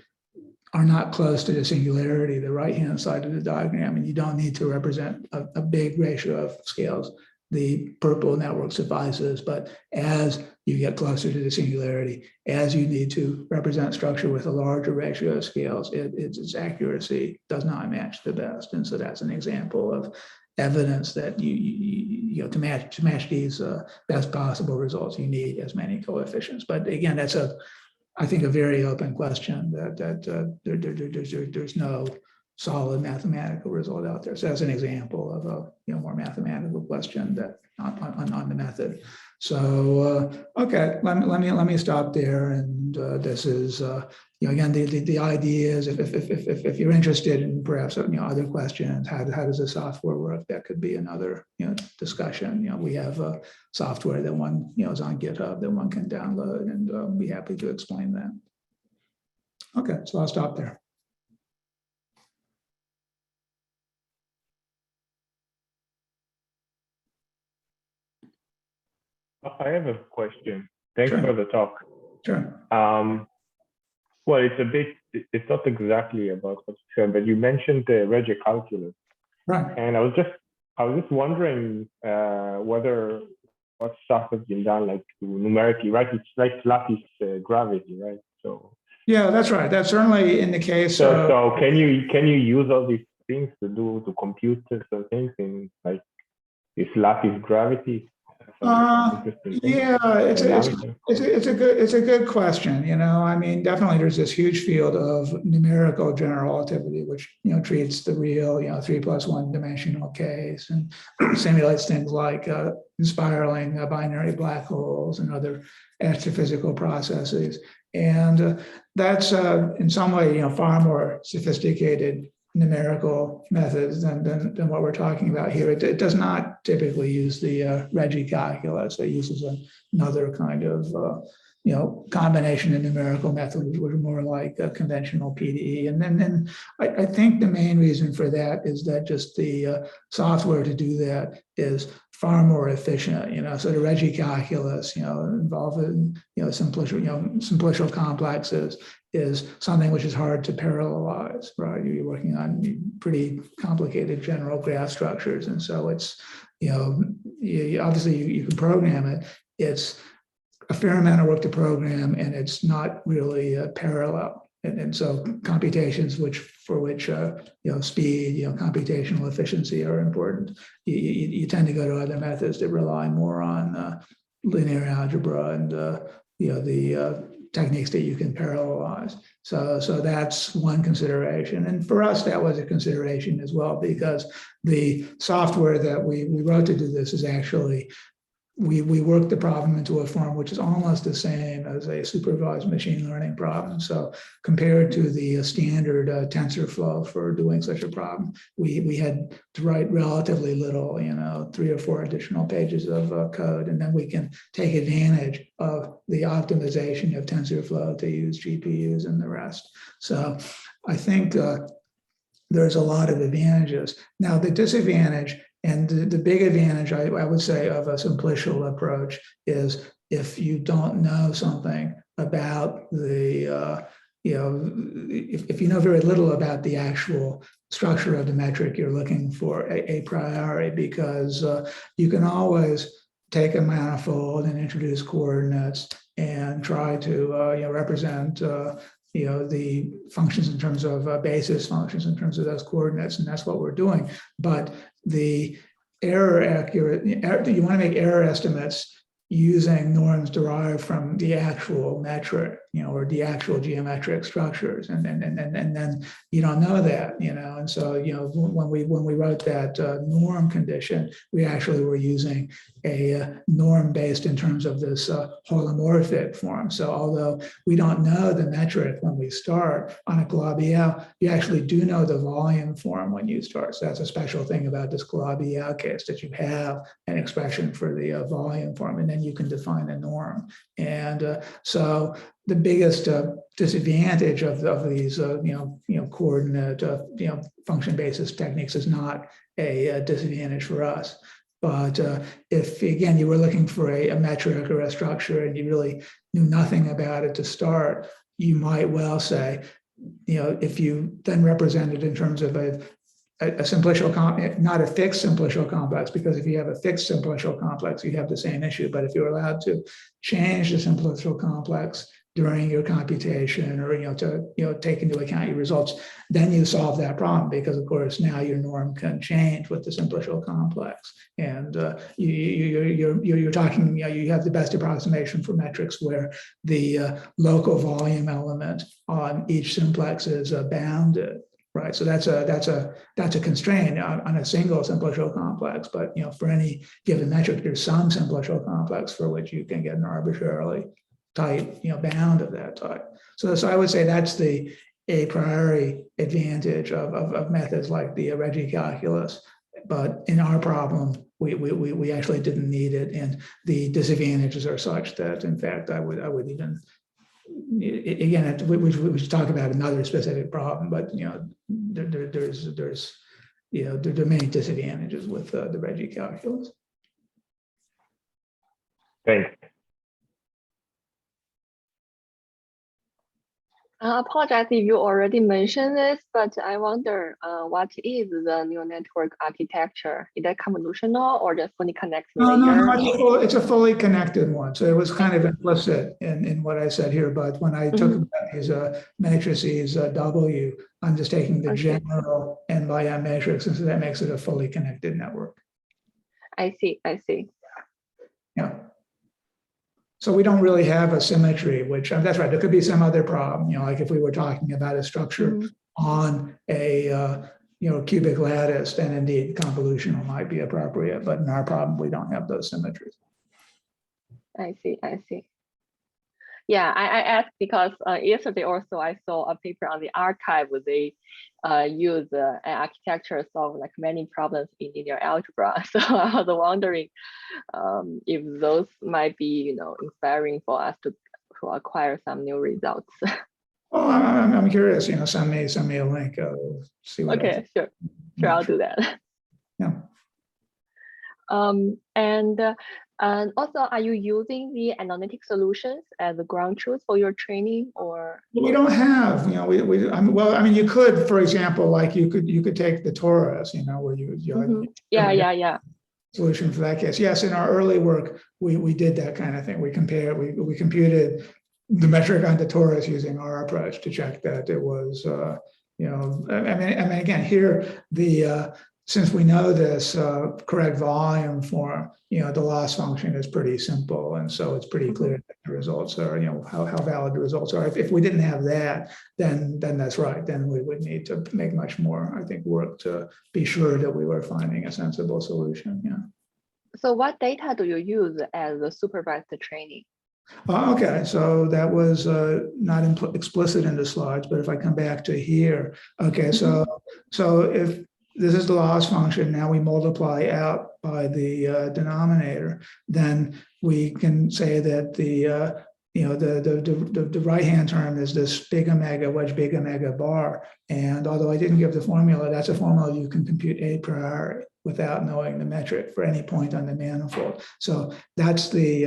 S1: are not close to the singularity, the right-hand side of the diagram, and you don't need to represent a big ratio of scales. The purple network suffices, but as you get closer to the singularity, as you need to represent structure with a larger ratio of scales, its accuracy does not match the best. And so that's an example of evidence that to match these best possible results, you need as many coefficients. But again, that's I think a very open question that there's no solid mathematical result out there. So that's an example of a more mathematical question that on the method. So okay, let me stop there. And this is again the idea is if you're interested in perhaps other questions, how does the software work? That could be another discussion. We have software that one is on GitHub that one can download, and be happy to explain that. Okay, so I'll stop there.
S3: I have a question. Thanks
S1: Sure.
S3: for the talk.
S1: Sure.
S3: Well, it's not exactly about what you said, but you mentioned the Ricci calculus.
S1: Right.
S3: And I was just wondering whether what stuff has been done like numerically, right? It's like lattice gravity, right? So
S1: Yeah, that's right. That's certainly in the case.
S3: So can you use all these things to compute some things in like this lattice gravity?
S1: Yeah, it's a good question. I mean, definitely there's this huge field of numerical general relativity, which treats the real 3+1 dimensional case and simulates things like spiraling binary black holes and other astrophysical processes. And that's in some way far more sophisticated numerical methods than what we're talking about here. It does not typically use the Ricci calculus. It uses another kind of combination of numerical methods, which are more like a conventional PDE. And then I think the main reason for that is that just the software to do that is far more efficient. So the Ricci calculus, involving simplicial complexes is something which is hard to parallelize, right? You're working on pretty complicated general graph structures. And so it's, obviously you can program it. It's a fair amount of work to program, and it's not really parallel. And so computations for which speed, computational efficiency are important. You tend to go to other methods that rely more on linear algebra and the techniques that you can parallelize. So that's one consideration. And for us, that was a consideration as well, because the software that we wrote to do this is actually, we worked the problem into a form which is almost the same as a supervised machine learning problem. So compared to the standard TensorFlow for doing such a problem, we had to write relatively little, 3 or 4 additional pages of code, and then we can take advantage of the optimization of TensorFlow to use GPUs and the rest. So I think there's a lot of advantages. Now, the disadvantage and the big advantage, I would say, of a simplicial approach is if you don't know something about the, if you know very little about the actual structure of the metric you're looking for a priori, because you can always take a manifold and introduce coordinates and try to represent the functions in terms of basis functions in terms of those coordinates, and that's what we're doing. But the you want to make error estimates using norms derived from the actual metric, or the actual geometric structures, and then you don't know that, and so when we wrote that norm condition, we actually were using a norm based in terms of this holomorphic form. So although we don't know the metric when we start on a Calabi-Yau, you actually do know the volume form when you start. So that's a special thing about this Calabi-Yau case, that you have an expression for the volume form, and then you can define a norm. And so the biggest disadvantage of these coordinate function basis techniques is not a disadvantage for us. But if, again, you were looking for a metric or a structure and you really knew nothing about it to start, you might well say, if you then represent it in terms of a simplicial, not a fixed simplicial complex, because if you have a fixed simplicial complex, you have the same issue. But if you're allowed to change the simplicial complex during your computation, or to take into account your results, then you solve that problem, because of course now your norm can change with the simplicial complex, and you're talking, you have the best approximation for metrics where the local volume element on each simplex is bounded. right? So that's a constraint on a single simple shell complex. But for any given metric, there's some simple shell complex for which you can get an arbitrarily tight bound of that type. So I would say that's the a priori advantage of methods like the Ricci calculus. But in our problem, we actually didn't need it, and the disadvantages are such that, in fact, I would even, again, we should talk about another specific problem, but there are many disadvantages with the Ricci calculus.
S3: Thanks.
S5: I apologize if you already mentioned this, but I wonder what is the neural network architecture? Is that convolutional or just fully connected layer?
S1: No, it's a fully connected one. So it was kind of implicit in what I said here, but when I took about these matrices W, I'm just taking the general n by m matrix, and so that makes it a fully connected network.
S5: I see.
S1: Yeah. So we don't really have a symmetry, which that's right. There could be some other problem, like if we were talking about a structure on a cubic lattice, then indeed convolutional might be appropriate. But in our problem, we don't have those symmetries.
S5: I see. Yeah, I asked because yesterday also I saw a paper on the archive where they use an architecture to solve like many problems in linear algebra. So I was wondering if those might be inspiring for us to acquire some new results.
S1: Well, I'm curious. Send me a link. See what.
S5: Okay, sure, I'll do that.
S1: Yeah.
S5: And also, are you using the analytic solutions as the ground truth for your training, or?
S1: We don't have, you could, for example, like you could take the torus, where you solution for that case. Yes, in our early work, we did that kind of thing. We computed the metric on the torus using our approach to check that it was, again, here since we know this correct volume form, the loss function is pretty simple, and so it's pretty clear that the results are, how valid the results are. If we didn't have that, then that's right. Then we would need to make much more, I think, work to be sure that we were finding a sensible solution. Yeah.
S5: So what data do you use as a supervised training?
S1: Okay, so that was not explicit in the slides, but if I come back to here, okay, so if this is the loss function, now we multiply out by the denominator, then we can say that the right-hand term is this big omega wedge big omega bar. And although I didn't give the formula, that's a formula you can compute a priori without knowing the metric for any point on the manifold. So that's the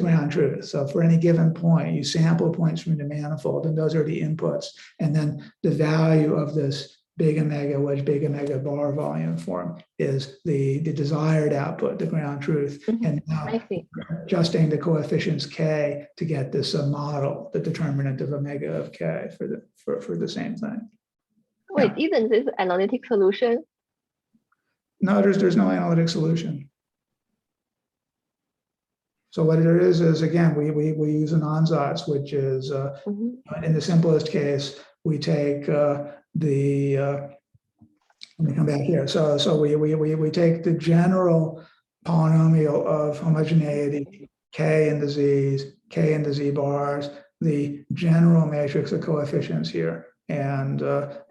S1: ground truth. So for any given point, you sample points from the manifold, and those are the inputs. And then the value of this big omega wedge big omega bar volume form is the desired output, the ground truth. And now adjusting the coefficients k to get this model, the determinant of omega of k for the same thing.
S5: Wait, isn't this analytic solution?
S1: No, there's no analytic solution. So what there is again, we use an ansatz, which is in the simplest case, we take let me come back here. So we take the general polynomial of homogeneity, k in the z's, k in the z bars, the general matrix of coefficients here, and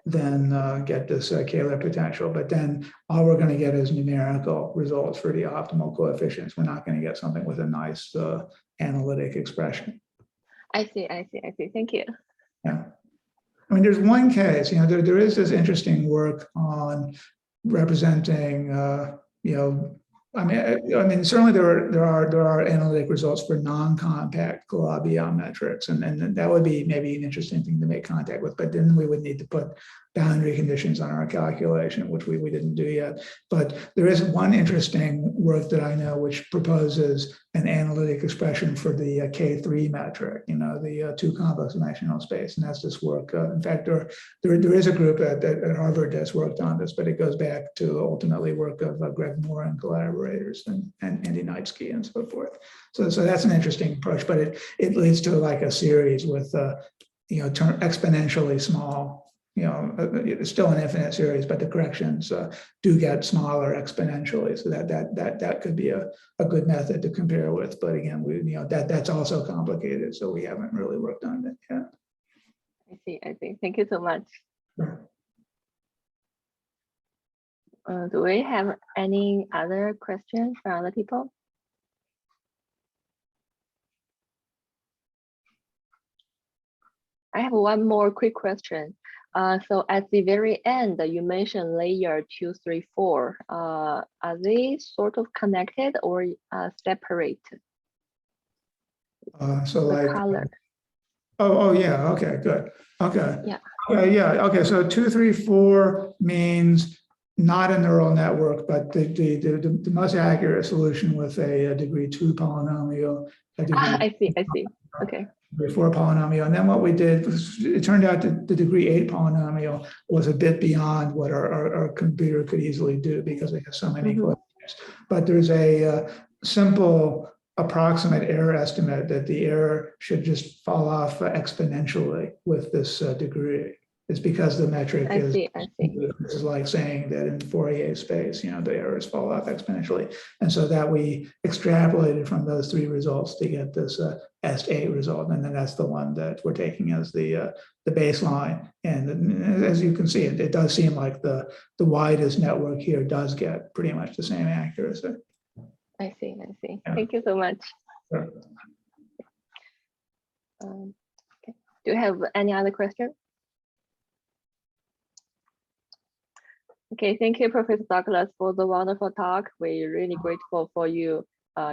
S1: then get this Kahler potential. But then all we're going to get is numerical results for the optimal coefficients. We're not going to get something with a nice analytic expression.
S5: I see. Thank you.
S1: Yeah. I mean, there's one case, there is this interesting work on representing, certainly there are analytic results for non-compact Calabi-Yau metrics, and that would be maybe an interesting thing to make contact with, but then we would need to put boundary conditions on our calculation, which we didn't do yet. But there is one interesting work that I know which proposes an analytic expression for the K3 metric, the two complex dimensional space, and that's this work. In fact, there is a group at Harvard that's worked on this, but it goes back to ultimately work of Greg Moore and collaborators and Andy Knightsky and so forth. So that's an interesting approach, but it leads to like a series with exponentially small it's still an infinite series, but the corrections do get smaller exponentially. So that could be a good method to compare with. But again, that's also complicated, so we haven't really worked on it yet.
S5: I see. Thank you so much.
S1: Sure.
S5: Do we have any other questions from other people? I have one more quick question. So at the very end, you mentioned layer 2, 3, 4. Are they sort of connected or separate?
S1: So
S5: The
S1: like
S5: color.
S1: Oh yeah, okay, good. Okay.
S5: Yeah.
S1: Yeah, okay. So 2, 3, 4 means not a neural network, but the most accurate solution with a degree 2 polynomial, a degree
S5: I see. Okay.
S1: degree 4 polynomial. And then what we did was, it turned out that the degree 8 polynomial was a bit beyond what our computer could easily do because it has so many coefficients. But there's a simple approximate error estimate that the error should just fall off exponentially with this degree. It's because the metric
S5: I see.
S1: This is like saying that in Fourier space, the errors fall off exponentially. And so that we extrapolated from those 3 results to get this S8 result. And then that's the one that we're taking as the baseline. And as you can see, it does seem like the widest network here does get pretty much the same accuracy.
S5: I see.
S1: Yeah.
S5: Thank you so much.
S1: Sure.
S5: Okay. Do you have any other questions? Okay, thank you, Professor Douglas, for the wonderful talk. We're really grateful for you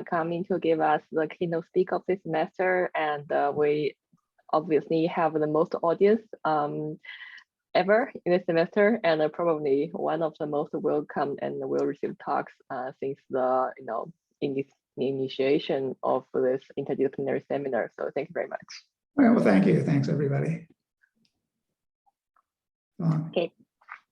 S5: coming to give us the keynote speak of this semester, and we obviously have the most audience ever in this semester, and probably one of the most welcome and will receive talks since the initiation of this interdisciplinary seminar. So thank you very much.
S1: All right, well, thank you. Thanks, everybody.
S5: Okay.